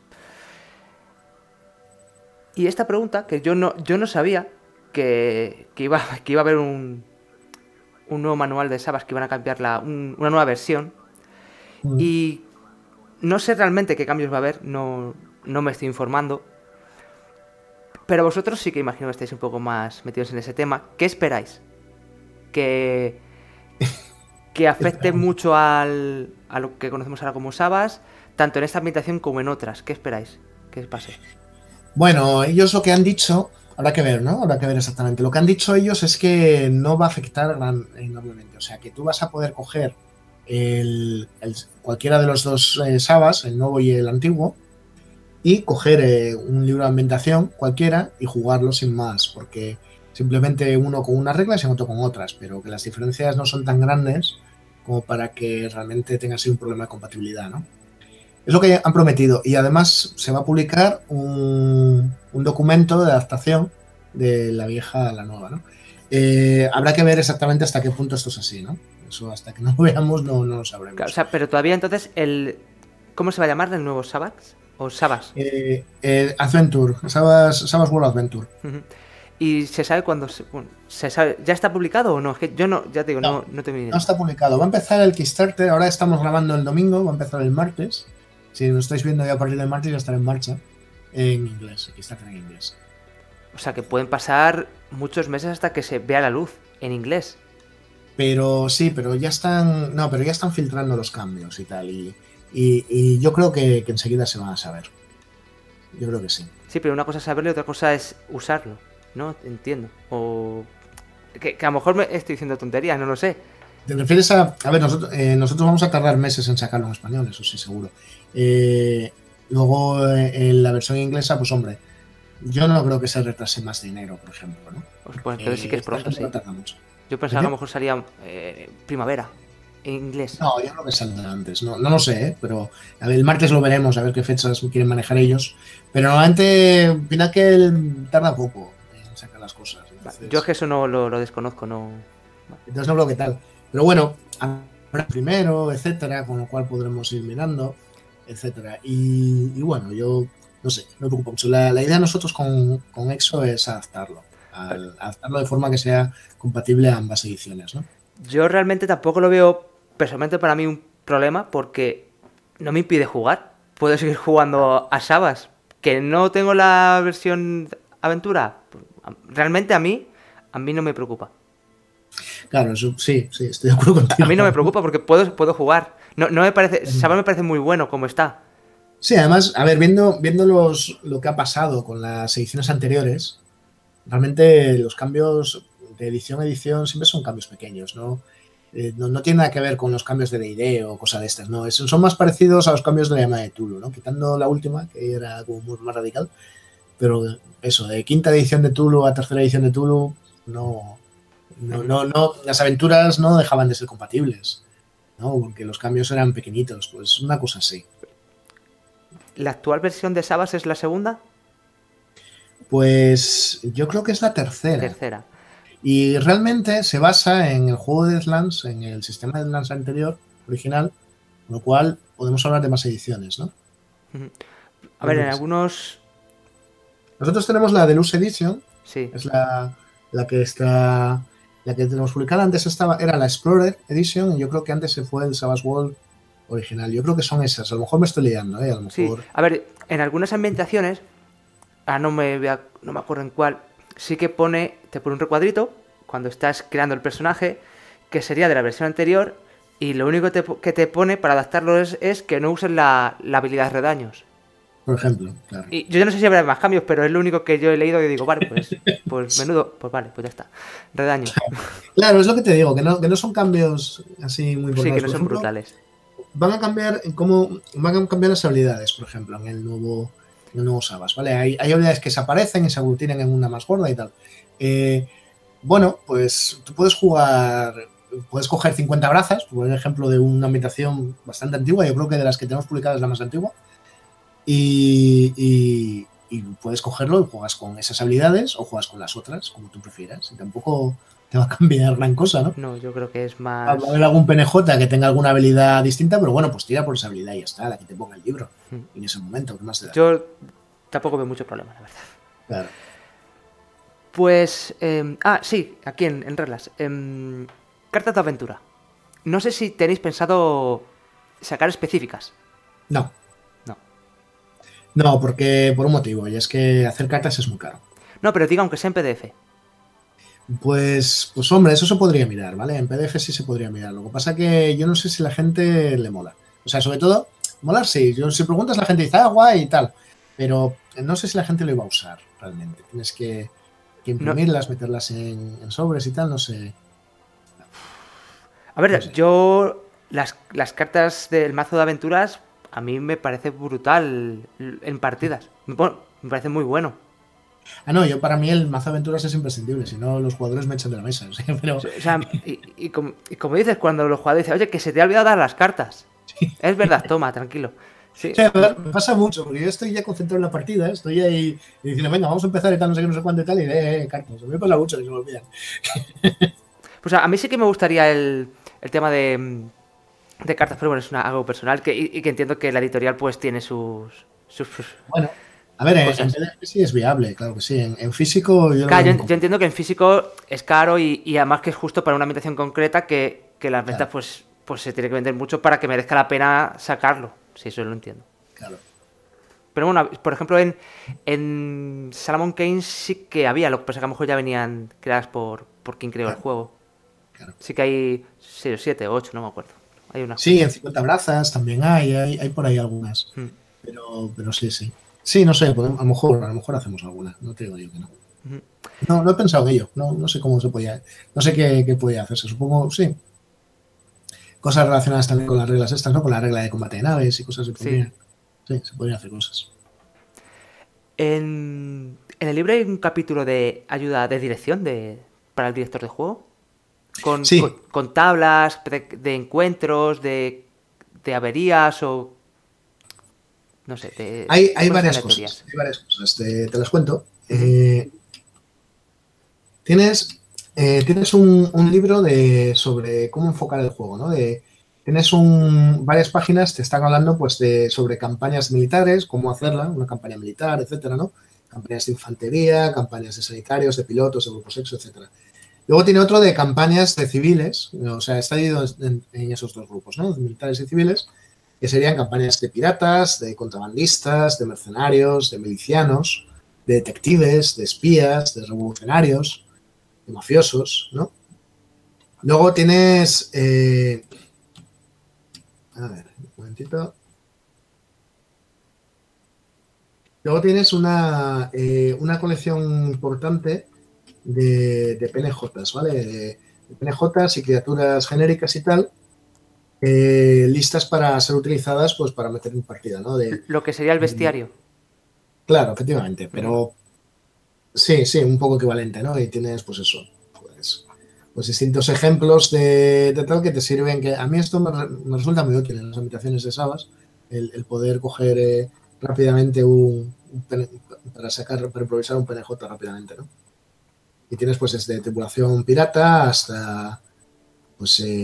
Y esta pregunta, que yo no sabía que iba a haber un nuevo manual de Savas, que iban a cambiar una nueva versión. Y no sé realmente qué cambios va a haber, no me estoy informando. Pero vosotros sí que imagino que estáis un poco más metidos en ese tema. ¿Qué esperáis? ¿Que afecte mucho a lo que conocemos ahora como Savas, tanto en esta ambientación como en otras? ¿Qué esperáis que pase? Bueno, ellos lo que han dicho, habrá que ver, ¿no? Habrá que ver exactamente. Lo que han dicho ellos es que no va a afectar enormemente. O sea, que tú vas a poder coger cualquiera de los dos Savas, el nuevo y el antiguo, y coger un libro de ambientación cualquiera y jugarlo sin más, porque simplemente uno con unas reglas y otro con otras, pero que las diferencias no son tan grandes como para que realmente tenga así un problema de compatibilidad, ¿no? Es lo que han prometido. Y además se va a publicar un documento de adaptación de la vieja a la nueva, ¿no? Habrá que ver exactamente hasta qué punto esto es así, ¿no? Eso hasta que no lo veamos no lo sabremos. Claro, o sea, pero todavía entonces ¿cómo se va a llamar el nuevo Savas? ¿O Savas? Adventure, Savas World Adventure. ¿Y se sabe cuándo se sabe? ¿Ya está publicado o no? Es que yo no, ya te digo, no te me No está publicado. Va a empezar el Kickstarter, ahora estamos grabando el domingo, va a empezar el martes. Si lo estáis viendo ya a partir del martes ya estará en marcha en inglés, Kickstarter en inglés. O sea, que pueden pasar muchos meses hasta que se vea la luz en inglés. Pero sí, pero ya están filtrando los cambios y tal. Y yo creo que enseguida se van a saber. Yo creo que sí. Sí, pero una cosa es saberlo y otra cosa es usarlo, ¿no? Entiendo. O que a lo mejor me estoy diciendo tonterías, no lo sé. ¿Te refieres a...? A ver, nosotros vamos a tardar meses en sacarlo en español, eso sí, seguro. Luego, en la versión inglesa, pues hombre, yo no creo que se retrase más de enero, por ejemplo, ¿no? Pues entonces sí que es pronto, sí. Tarda mucho. Yo pensaba que a lo mejor salía primavera, en inglés. No, yo creo que saldrá antes. No lo sé, ¿eh? Pero a ver, el martes lo veremos, a ver qué fechas quieren manejar ellos. Pero normalmente Pinnacle tarda poco en sacar las cosas. Entonces... Yo es que eso no lo desconozco, no... Entonces no creo que tal. Pero bueno, habrá primero, etcétera, con lo cual podremos ir mirando, etcétera. Y bueno, yo no sé, no me preocupa mucho. La idea de nosotros con Exo es adaptarlo de forma que sea compatible a ambas ediciones, ¿no? Yo realmente tampoco lo veo, personalmente para mí, un problema, porque no me impide jugar. Puedo seguir jugando a Savas. Que no tengo la versión aventura, realmente a mí no me preocupa. Claro, eso, sí, estoy de acuerdo contigo. A mí no me preocupa porque puedo jugar. No me parece, Savas me parece muy bueno como está. Sí, además, a ver, viendo lo que ha pasado con las ediciones anteriores, realmente los cambios de edición a edición siempre son cambios pequeños, ¿no? No tiene nada que ver con los cambios de D&D o cosas de estas, ¿no? Son más parecidos a los cambios de la llamada de Tulu, ¿no? Quitando la última, que era como muy más radical, pero eso, de quinta edición de Tulu a tercera edición de Tulu, no, las aventuras no dejaban de ser compatibles, ¿no? Porque los cambios eran pequeñitos, pues una cosa así. ¿La actual versión de Savas es la segunda? Pues yo creo que es la tercera. Y realmente se basa en el juego de Deathlands, en el sistema de Deathlands anterior, original, con lo cual podemos hablar de más ediciones, ¿no? A ver, en algunos... Nosotros tenemos la Deluxe Edition, sí. Es la que está... La que tenemos publicada antes era la Explorer Edition, y yo creo que antes se fue el Savage World original. Yo creo que son esas. A lo mejor me estoy liando, ¿eh? A lo mejor... Sí. A ver, en algunas ambientaciones, no me acuerdo en cuál, sí que te pone un recuadrito cuando estás creando el personaje, que sería de la versión anterior, y lo único que te pone para adaptarlo es que no uses la habilidad redaños. Por ejemplo, claro. Y yo no sé si habrá más cambios, pero es lo único que yo he leído y digo, vale, pues menudo, pues vale, pues ya está. Redaño. Claro, es lo que te digo, que no son cambios así muy importantes. Sí, que no son brutales. Van a cambiar las habilidades, por ejemplo, en el nuevo Savage, ¿vale? Hay habilidades que desaparecen y se aglutinan en una más gorda y tal. Bueno, pues tú puedes coger 50 brazas, por ejemplo, de una ambientación bastante antigua, yo creo que de las que tenemos publicadas es la más antigua, y puedes cogerlo y juegas con esas habilidades o juegas con las otras, como tú prefieras, y tampoco te va a cambiar gran cosa, ¿no? No, yo creo que es más... Va a haber algún PNJ que tenga alguna habilidad distinta, pero bueno, pues tira por esa habilidad y ya está, la que te ponga el libro en ese momento, ¿qué más te da? Yo tampoco veo mucho problema, la verdad. Claro. Pues... sí, aquí en reglas. Cartas de aventura. No sé si tenéis pensado sacar específicas. No. No, porque por un motivo, y es que hacer cartas es muy caro. No, pero diga aunque sea en PDF. Pues hombre, eso se podría mirar, ¿vale? En PDF sí se podría mirar. Lo que pasa es que yo no sé si la gente le mola. O sea, sobre todo, molar sí. Si preguntas, la gente dice, guay y tal. Pero no sé si la gente lo iba a usar realmente. Tienes que imprimirlas, meterlas en sobres y tal, no sé. A ver, no sé. Yo las cartas del mazo de aventuras a mí me parece brutal en partidas. Me parece muy bueno. No, para mí el mazo de aventuras es imprescindible, si no los jugadores me echan de la mesa. Pero... O sea, y como dices, cuando los jugadores dicen, oye, que se te ha olvidado dar las cartas. Sí. Es verdad, toma, tranquilo. Sí. O sea, me pasa mucho, porque yo estoy ya concentrado en la partida, estoy ahí diciendo, venga, vamos a empezar y tal, no sé qué, no sé cuánto y tal, y cartas. A mí me pasa mucho que se me olvidan. Pues a mí sí que me gustaría el tema de cartas, pero bueno, es algo personal y que entiendo que la editorial pues tiene sus bueno, a ver, en PDF sí es viable, claro que sí. En físico yo yo entiendo que en físico es caro y además que es justo para una ambientación concreta que las ventas pues se tiene que vender mucho para que merezca la pena sacarlo. Sí, eso lo entiendo. Claro. Pero bueno, por ejemplo, en Salomon Kane sí que había, lo que pasa que a lo mejor ya venían creadas por quien creó el juego. Claro. Sí que hay 6 o 7 o 8, no me acuerdo. Hay una. Sí, en 50 brazas también hay por ahí algunas. Pero sí. Sí, no sé, a lo mejor hacemos alguna, no te digo yo que no. No he pensado en ello, no sé cómo se podía, no sé qué podía hacerse, supongo, sí. Cosas relacionadas también con las reglas estas, ¿no? Con la regla de combate de naves y cosas así. Sí, se podrían hacer cosas. En el libro hay un capítulo de ayuda de dirección para el director de juego. Con tablas de encuentros, de averías o... No sé. Hay varias cosas. Te las cuento. Tienes un libro sobre cómo enfocar el juego, ¿no? Tienes varias páginas, te están hablando pues sobre campañas militares, cómo hacerla, una campaña militar, etcétera, ¿no? Campañas de infantería, campañas de sanitarios, de pilotos, de grupos sexo, etcétera. Luego tiene otro de campañas de civiles, o sea, está dividido en esos dos grupos, ¿no? De militares y civiles, que serían campañas de piratas, de contrabandistas, de mercenarios, de milicianos, de detectives, de espías, de revolucionarios, de mafiosos, ¿no? Luego tienes... a ver, un momentito. Luego tienes una colección importante de PNJs, ¿vale? De PNJs y criaturas genéricas y tal, listas para ser utilizadas pues para meter en partida, ¿no? Lo que sería el bestiario. Claro, efectivamente, pero sí, un poco equivalente, ¿no? Y tienes pues eso, pues distintos ejemplos de tal que te sirven, que a mí esto me resulta muy útil en las habitaciones de Sabas, el poder coger rápidamente para improvisar un PNJ rápidamente, ¿no? Y tienes pues desde tripulación pirata hasta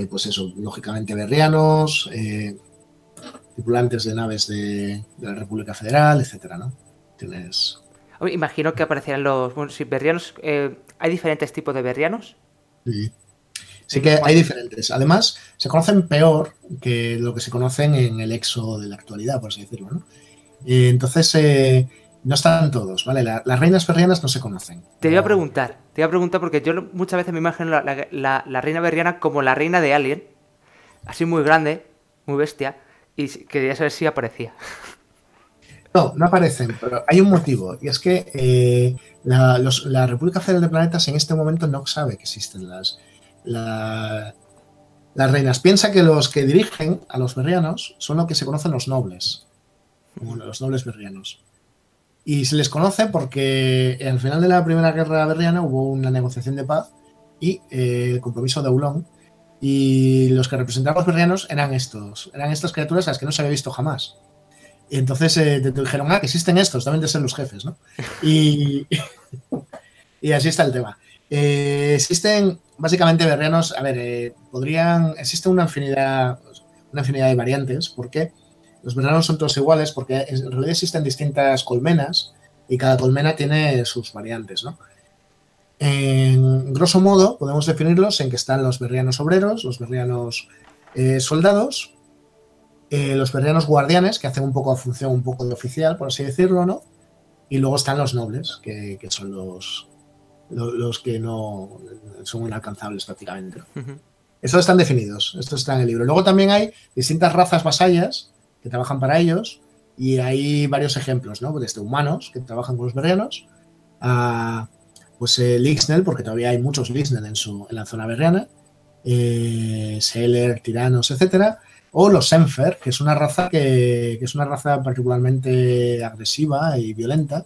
pues eso, lógicamente berrianos, tripulantes de naves de la República Federal, etcétera, ¿no? Tienes... Imagino que aparecerán los... Bueno, sí, berrianos... ¿hay diferentes tipos de berrianos? Sí. Sí que hay diferentes. Además, se conocen peor que lo que se conocen en el EXO de la actualidad, por así decirlo, ¿no? Entonces, no están todos, ¿vale? Las reinas berrianas no se conocen. Te iba a preguntar porque yo muchas veces me imagino la reina berriana como la reina de Alien, así muy grande, muy bestia, y quería saber si aparecía. No, no aparecen, pero hay un motivo, y es que la República Federal de Planetas en este momento no sabe que existen las reinas. Piensa que los que dirigen a los berrianos son lo que se conocen los nobles, como los nobles berrianos. Y se les conoce porque al final de la Primera Guerra Berriana hubo una negociación de paz y el compromiso de Aulón, y los que representaban a los berrianos eran estas criaturas a las que no se había visto jamás. Y entonces te dijeron, que existen estos, deben de ser los jefes, ¿no? Y así está el tema. Existen básicamente berrianos, a ver, existe una infinidad de variantes, porque los berrianos son todos iguales, porque en realidad existen distintas colmenas y cada colmena tiene sus variantes, ¿no? En grosso modo, podemos definirlos en que están los berrianos obreros, los berrianos soldados, los berrianos guardianes, que hacen un poco de función un poco de oficial, por así decirlo, ¿no? Y luego están los nobles, que son los que no son inalcanzables prácticamente. Estos están definidos, esto está en el libro. Luego también hay distintas razas vasallas que trabajan para ellos, y hay varios ejemplos, ¿no? Desde humanos que trabajan con los berrianos, a Lixnel, porque todavía hay muchos Lixnel en la zona berriana, Seller, tiranos, etcétera, o los Senfer, que es una raza particularmente agresiva y violenta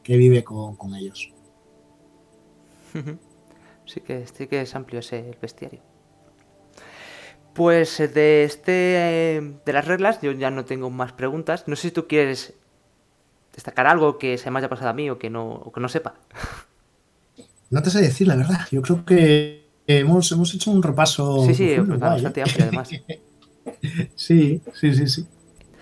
que vive con ellos. Sí que es amplio el bestiario. Pues de las reglas yo ya no tengo más preguntas. No sé si tú quieres destacar algo que se me haya pasado a mí o que no sepa. No te sé decir la verdad. Yo creo que hemos hecho un repaso. Sí, bastante amplio además. Sí. Yo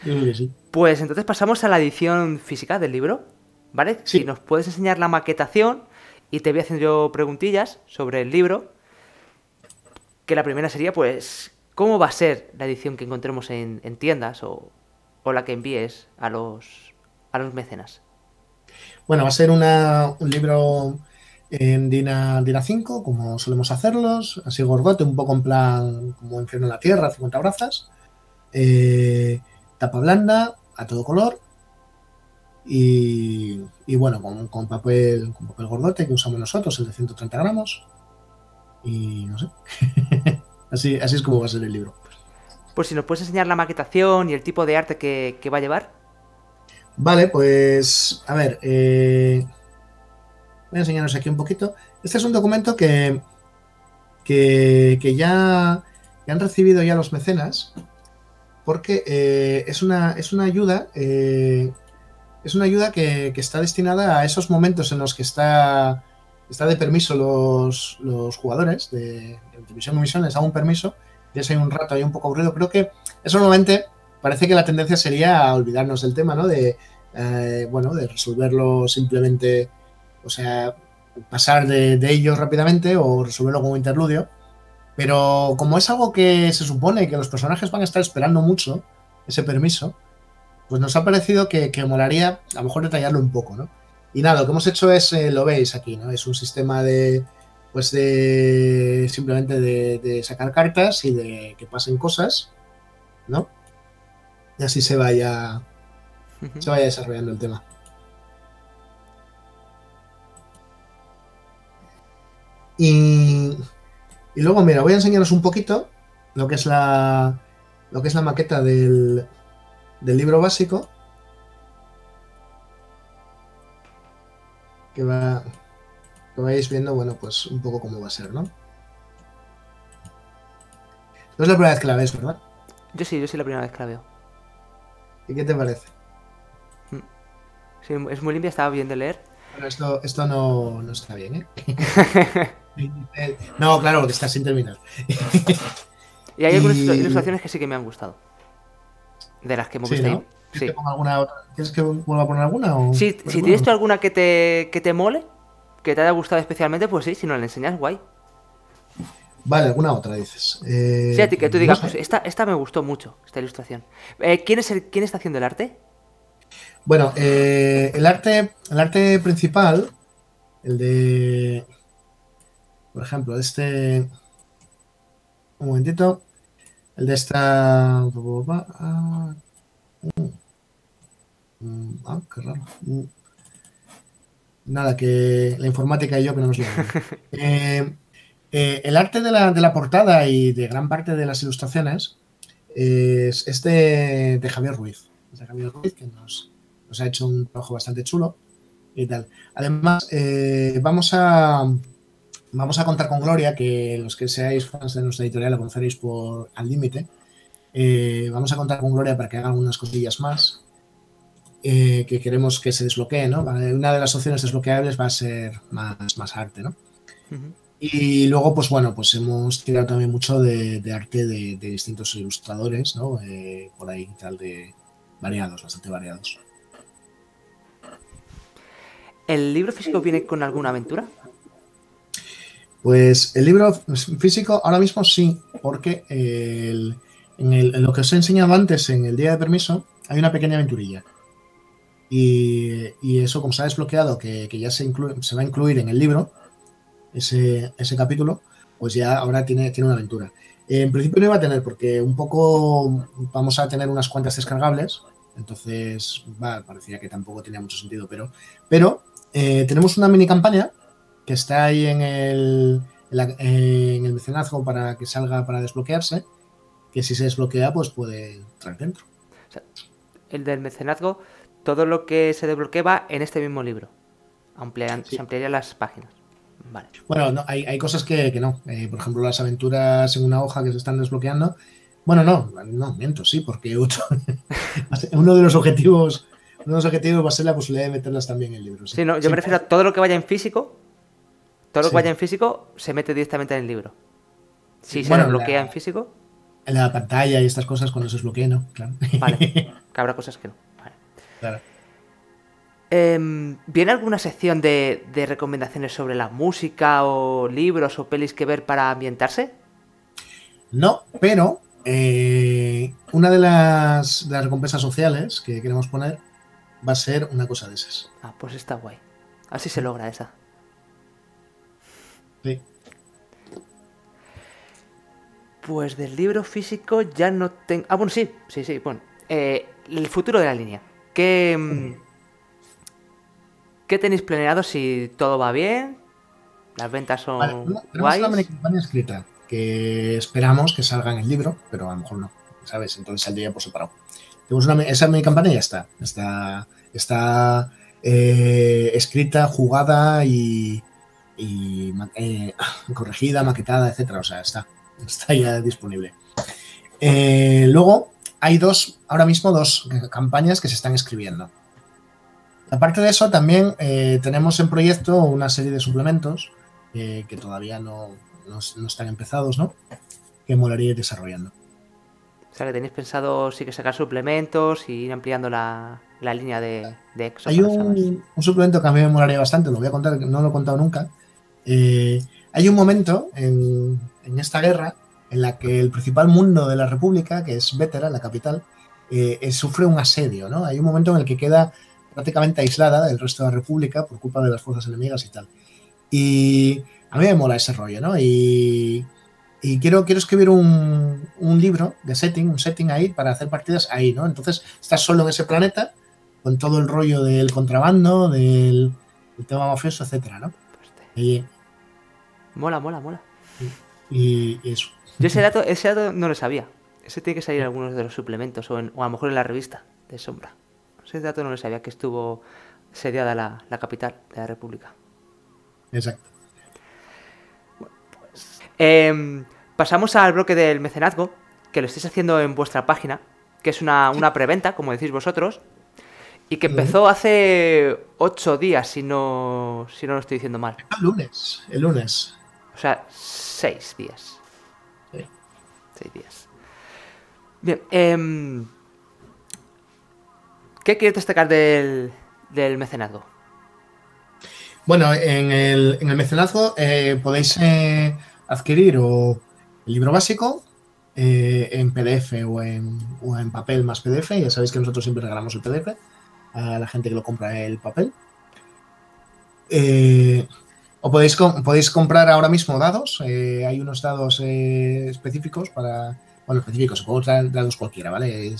creo que sí. Pues entonces pasamos a la edición física del libro, ¿vale? Sí. Si nos puedes enseñar la maquetación y te voy haciendo yo preguntillas sobre el libro. Que la primera sería, pues, ¿cómo va a ser la edición que encontremos en tiendas o la que envíes a los mecenas? Bueno, va a ser un libro en DIN A5, como solemos hacerlos, así gordote, un poco en plan como Infierno en la Tierra, 50 brazas, tapa blanda, a todo color, y bueno, con papel gordote que usamos nosotros, el de 130 gramos, y no sé, así es como va a ser el libro. Pues si nos puedes enseñar la maquetación y el tipo de arte que va a llevar. Vale, pues a ver, voy a enseñaros aquí un poquito. Este es un documento que ya han recibido ya los mecenas, porque es una ayuda, que está destinada a esos momentos en los que está de permiso los jugadores de Misión y Misión, les da un permiso, ya si hay un rato ahí un poco aburrido. Creo que eso normalmente parece que la tendencia sería a olvidarnos del tema, ¿no? De resolverlo simplemente, o sea, pasar de ellos rápidamente o resolverlo como interludio. Pero como es algo que se supone que los personajes van a estar esperando mucho, ese permiso, pues nos ha parecido que molaría a lo mejor detallarlo un poco, ¿no? Y nada, lo que hemos hecho es, lo veis aquí, ¿no? Es un sistema simplemente de sacar cartas y de que pasen cosas, ¿no? Y así se vaya desarrollando el tema. Y luego, mira, voy a enseñaros un poquito lo que es la maqueta del libro básico, que vayáis viendo, bueno, pues un poco cómo va a ser, ¿no? No es la primera vez que la ves, ¿verdad? Yo sí la primera vez que la veo. ¿Y qué te parece? Sí, es muy limpia, estaba bien de leer. Bueno, esto no está bien, ¿eh? No, claro, que está sin terminar. Y hay algunas Y ilustraciones que sí que me han gustado. De las que hemos sí, visto ahí. ¿no? ¿Quieres que Sí. ponga alguna otra? ¿Quieres que vuelva a poner alguna o por Si alguna? tienes tú alguna que te mole, que te haya gustado especialmente, pues sí, si nos la enseñas, guay. Vale, alguna otra dices. Sí, a ti que tú No digas, pues sé. esta me gustó mucho, esta ilustración. ¿Quién está haciendo el arte? Bueno, el arte principal, el de, por ejemplo, un momentito, el de esta, qué raro. Nada, que la informática y yo que no nos llevamos bien. Eh, el arte de la portada y de gran parte de las ilustraciones es de Javier Ruiz. Es de Javier Ruiz, que nos ha hecho un trabajo bastante chulo y tal. Además, vamos a contar con Gloria, que los que seáis fans de nuestra editorial la conoceréis por Al Límite. Vamos a contar con Gloria para que haga algunas cosillas más que queremos que se desbloquee, ¿no? Una de las opciones desbloqueables va a ser más arte, ¿no? Ujú. Y luego, pues bueno, pues hemos tirado también mucho de arte de distintos ilustradores, ¿no? Por ahí, tal, de variados, bastante variados. ¿El libro físico viene con alguna aventura? Pues el libro físico ahora mismo sí, porque en lo que os he enseñado antes, en el día de permiso, hay una pequeña aventurilla. Y eso, como se ha desbloqueado, que ya se va a incluir en el libro, ese capítulo, pues ya ahora tiene una aventura. En principio no iba a tener, porque un poco vamos a tener unas cuantas descargables, entonces parecía que tampoco tenía mucho sentido, pero tenemos una mini campaña que está ahí en el mecenazgo para que salga para desbloquearse, que si se desbloquea, pues puede entrar dentro. O sea, el del mecenazgo, todo lo que se desbloquea va en este mismo libro. Se Sí. ampliarían las páginas. Vale. Bueno, no, hay cosas que no. Por ejemplo, las aventuras en una hoja que se están desbloqueando. Bueno, no, miento, sí, porque uno de los objetivos va a ser la posibilidad de meterlas también en el libro, sí. Sí, no, yo Sí, me refiero a todo lo que vaya en físico. Todo lo que vaya sí. en físico se mete directamente en el libro. Sí. Si se Bueno, desbloquea en físico, en la pantalla y estas cosas cuando se desbloqueen, ¿no? Claro. vale. Que habrá cosas que no. Vale. Claro. ¿Viene alguna sección de recomendaciones sobre la música o libros o pelis que ver para ambientarse? No, pero una de las recompensas sociales que queremos poner va a ser una cosa de esas. Ah, pues está guay. Así se logra esa. Sí. Pues del libro físico ya no tengo... Ah, bueno, sí, sí, sí, bueno. El futuro de la línea. ¿Qué tenéis planeado si todo va bien? ¿Las ventas Vale, son tenemos una mini guays? campaña escrita que esperamos que salga en el libro, pero a lo mejor no, ¿sabes? Entonces saldría por separado. Esa mini campaña ya está escrita, jugada y corregida, maquetada, etcétera. O sea, está ya disponible. Luego hay ahora mismo dos campañas que se están escribiendo. Aparte de eso, también tenemos en proyecto una serie de suplementos que todavía no están empezados, ¿no? Que molaría ir desarrollando. O sea, que tenéis pensado sí que sacar suplementos y ir ampliando la línea de EXO Hay para Sabas. un suplemento que a mí me molaría bastante, lo voy a contar, que no lo he contado nunca. Hay un momento en esta guerra en la que el principal mundo de la República, que es Vétera, la capital, sufre un asedio, ¿no? Hay un momento en el que queda prácticamente aislada del resto de la República por culpa de las fuerzas enemigas y tal. Y a mí me mola ese rollo, ¿no? Y quiero escribir un libro de un setting ahí para hacer partidas ahí, ¿no? Entonces estás solo en ese planeta con todo el rollo del contrabando, del tema mafioso, etcétera, ¿no? Pues Y, mola, mola, mola. y eso. Yo ese dato no lo sabía. Ese tiene que salir en algunos de los suplementos o a lo mejor en la revista de Sombra. Ese dato no lo sabía, que estuvo sediada la capital de la República. Exacto. Pasamos al bloque del mecenazgo, que lo estáis haciendo en vuestra página, que es una preventa, como decís vosotros, y que empezó hace 8 días, si no lo estoy diciendo mal. El lunes. sea, 6 días. Sí. 6 días. Bien, ¿qué quieres destacar del mecenazgo? Bueno, en el mecenazgo podéis adquirir o el libro básico en PDF o en papel más PDF. Ya sabéis que nosotros siempre regalamos el PDF a la gente que lo compra el papel. O podéis comprar ahora mismo dados. Hay unos dados específicos para... Bueno, específicos, se pueden usar dados cualquiera, ¿vale?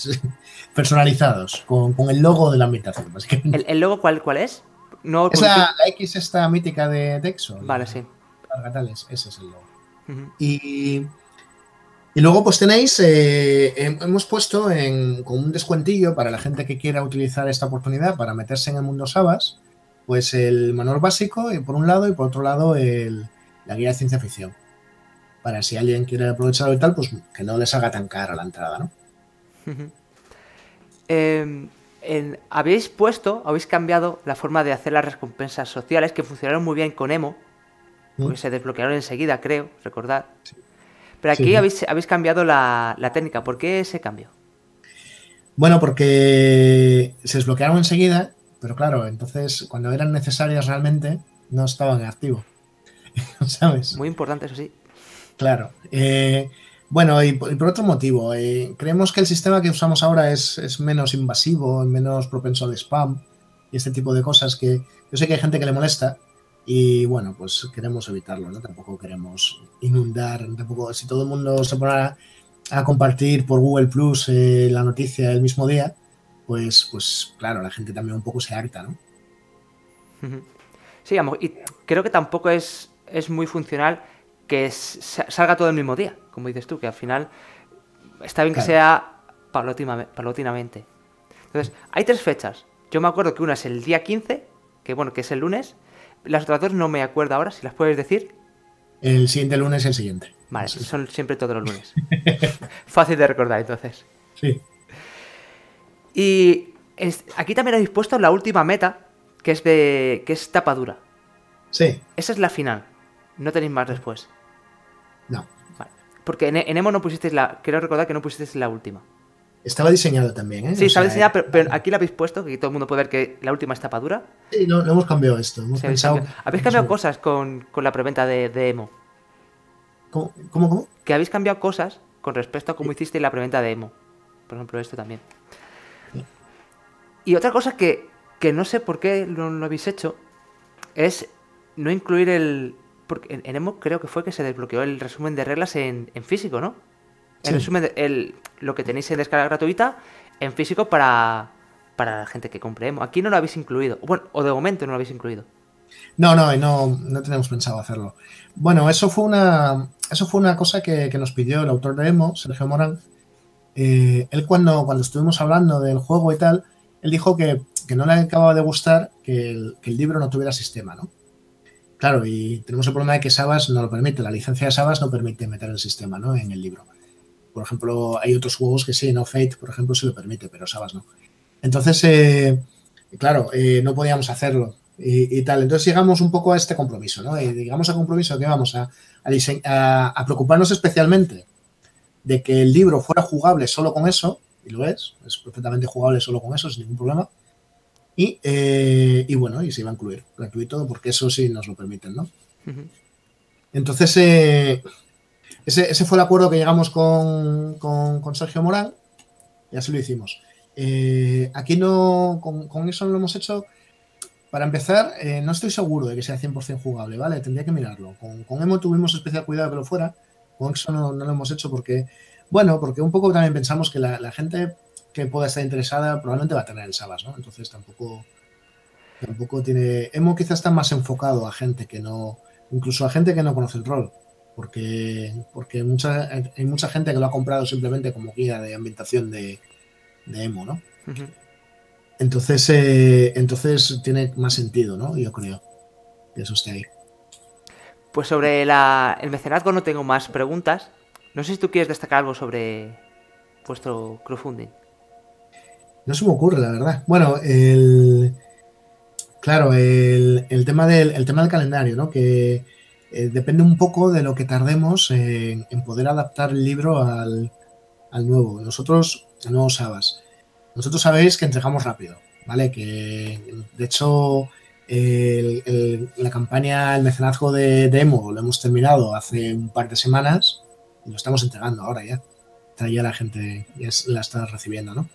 Personalizados, con el logo de la ambientación, básicamente. ¿El logo cuál es? No Es publici- la X esta mítica de Exo, Vale, sí. Largatales, ese es el logo. Ujú. Y luego pues tenéis, hemos puesto con un descuentillo para la gente que quiera utilizar esta oportunidad para meterse en el mundo Sabas, pues el manual básico por un lado y por otro lado la guía de ciencia ficción. Para si alguien quiere aprovecharlo y tal, pues que no les haga tan cara la entrada, ¿no? Ujú. Habéis cambiado la forma de hacer las recompensas sociales que funcionaron muy bien con Emo, porque se desbloquearon enseguida, creo, recordad. Pero Sí, aquí sí. habéis cambiado la técnica. ¿Por qué ese cambio? Bueno, porque se desbloquearon enseguida, pero claro, entonces cuando eran necesarias realmente no estaban en activo, ¿sabes? Muy importante, eso sí. Claro. Bueno, y por otro motivo, creemos que el sistema que usamos ahora es menos invasivo, menos propenso al spam y este tipo de cosas que yo sé que hay gente que le molesta y bueno, pues queremos evitarlo, ¿no? Tampoco queremos inundar, tampoco, si todo el mundo se pone a compartir por Google Plus la noticia el mismo día, pues claro, la gente también un poco se harta, ¿no? Ujú. Sí, y creo que tampoco es muy funcional que salga todo el mismo día, como dices tú, que al final está bien que Claro. sea paulatinamente. Entonces, hay 3 fechas. Yo me acuerdo que una es el día 15, que bueno, que es el lunes. Las otras 2 no me acuerdo ahora, si las puedes decir. El siguiente lunes el siguiente. Vale, Sí, son siempre todos los lunes. Fácil de recordar, entonces. sí. Y aquí también habéis puesto la última meta, que es tapa dura. Sí. Esa es la final. No tenéis más después. No. Vale. Porque en Emo no pusisteis quiero recordar que no pusisteis la última. Estaba diseñado también, ¿eh? Sí, O estaba sea, diseñada, pero aquí la habéis puesto, que todo el mundo puede ver que la última es tapa dura. sí, no hemos cambiado esto. Hemos Sí, habéis pensado. cambiado. Habéis cambiado cosas con la preventa de Emo. ¿Cómo? Que habéis cambiado cosas con respecto a cómo hicisteis la preventa de Emo. Por ejemplo, esto también. Sí. Y otra cosa que no sé por qué lo habéis hecho es no incluir porque en Emo creo que fue que se desbloqueó el resumen de reglas en físico, ¿no? El Sí. resumen, lo que tenéis en descarga gratuita en físico para la gente que compre Emo. Aquí no lo habéis incluido. Bueno, o de momento no lo habéis incluido. No tenemos pensado hacerlo. Bueno, eso fue una cosa que nos pidió el autor de Emo, Sergio Morán. Él cuando estuvimos hablando del juego y tal, él dijo que no le acababa de gustar que el libro no tuviera sistema, ¿no? Claro, y tenemos el problema de que Sabas no lo permite. La licencia de Sabas no permite meter el sistema, ¿no? En el libro. Por ejemplo, hay otros juegos que sí, ¿no? Fate, por ejemplo, sí lo permite, pero Sabas no. Entonces, claro, no podíamos hacerlo y tal. Entonces llegamos un poco a este compromiso, ¿no? Y llegamos al compromiso que vamos a preocuparnos especialmente de que el libro fuera jugable solo con eso, y lo es perfectamente jugable solo con eso, sin ningún problema. Y bueno, y se iba a incluir gratuito, porque eso sí nos lo permiten, ¿no? Ujú. Entonces, ese fue el acuerdo que llegamos con Sergio Morán, y así lo hicimos. Aquí no, con eso lo hemos hecho. Para empezar, no estoy seguro de que sea 100% jugable, ¿vale? Tendría que mirarlo. Con Emo tuvimos especial cuidado que lo fuera. Con Exo no lo hemos hecho porque un poco también pensamos que la gente que pueda estar interesada probablemente va a tener el Sabas, ¿no? Entonces tampoco tiene... Emo quizás está más enfocado a gente que no... Incluso a gente que no conoce el rol. Porque hay mucha gente que lo ha comprado simplemente como guía de ambientación de Emo, ¿no? Ujú. Entonces tiene más sentido, ¿no? Yo creo que eso esté ahí. Pues sobre el mecenazgo no tengo más preguntas. No sé si tú quieres destacar algo sobre vuestro crowdfunding. No se me ocurre, la verdad. Bueno, claro, el tema del calendario, ¿no? Que depende un poco de lo que tardemos en poder adaptar el libro al nuevo. Al nuevo Sabas. Nosotros sabéis que entregamos rápido, ¿vale? Que de hecho la campaña, el mecenazgo de Emo lo hemos terminado hace un par de semanas y lo estamos entregando ahora ya. Ya la gente ya la está recibiendo, ¿no?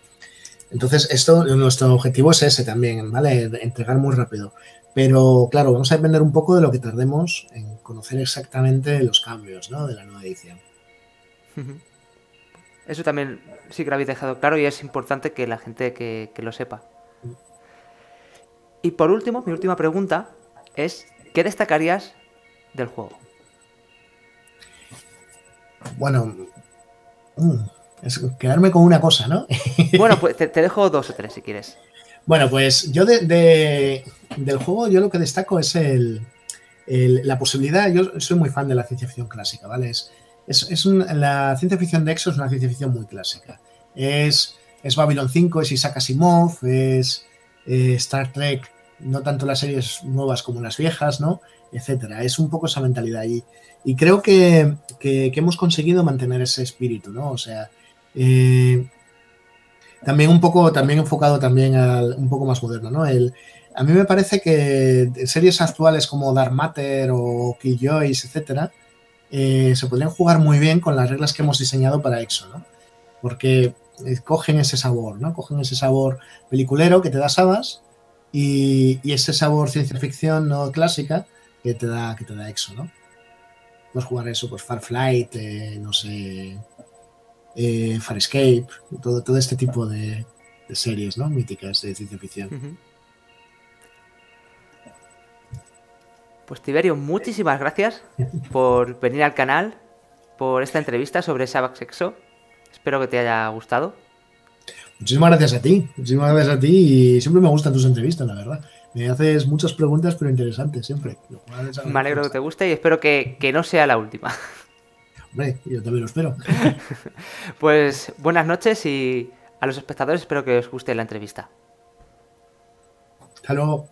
Entonces, nuestro objetivo es ese también, ¿vale? Entregar muy rápido. Pero, claro, vamos a depender un poco de lo que tardemos en conocer exactamente los cambios, ¿no? De la nueva edición. Eso también sí que lo habéis dejado claro y es importante que la gente que lo sepa. Y por último, mi última pregunta es, ¿qué destacarías del juego? Bueno, es quedarme con una cosa, ¿no? Bueno, pues te dejo 2 o 3 si quieres. Bueno, pues yo del juego, yo lo que destaco es la posibilidad. Yo soy muy fan de la ciencia ficción clásica, ¿vale? La ciencia ficción de Exo es una ciencia ficción muy clásica. Es Babylon 5, es Isaac Asimov, es Star Trek, no tanto las series nuevas como las viejas, ¿no? Etcétera. Es un poco esa mentalidad allí. Y creo que hemos conseguido mantener ese espíritu, ¿no? O sea, también enfocado también un poco más moderno, ¿no? A mí me parece que series actuales como Dark Matter o Killjoys, etcétera, se podrían jugar muy bien con las reglas que hemos diseñado para EXO, ¿no? Porque cogen ese sabor, ¿no? Cogen ese sabor peliculero que te da Sabas y ese sabor ciencia ficción no clásica que te da EXO, ¿no? Puedes jugar eso, pues Farflight, no sé, Farscape, todo este tipo de series, ¿no? Míticas de ciencia ficción. Pues Tiberio, muchísimas gracias por venir al canal, por esta entrevista sobre Sabax Exo. Espero que te haya gustado. Muchísimas gracias a ti, y siempre me gustan tus entrevistas, la verdad. Me haces muchas preguntas, pero interesantes siempre. Me alegro que te guste y espero que no sea la última. Hombre, yo también lo espero. Pues buenas noches y a los espectadores espero que os guste la entrevista. Hasta luego.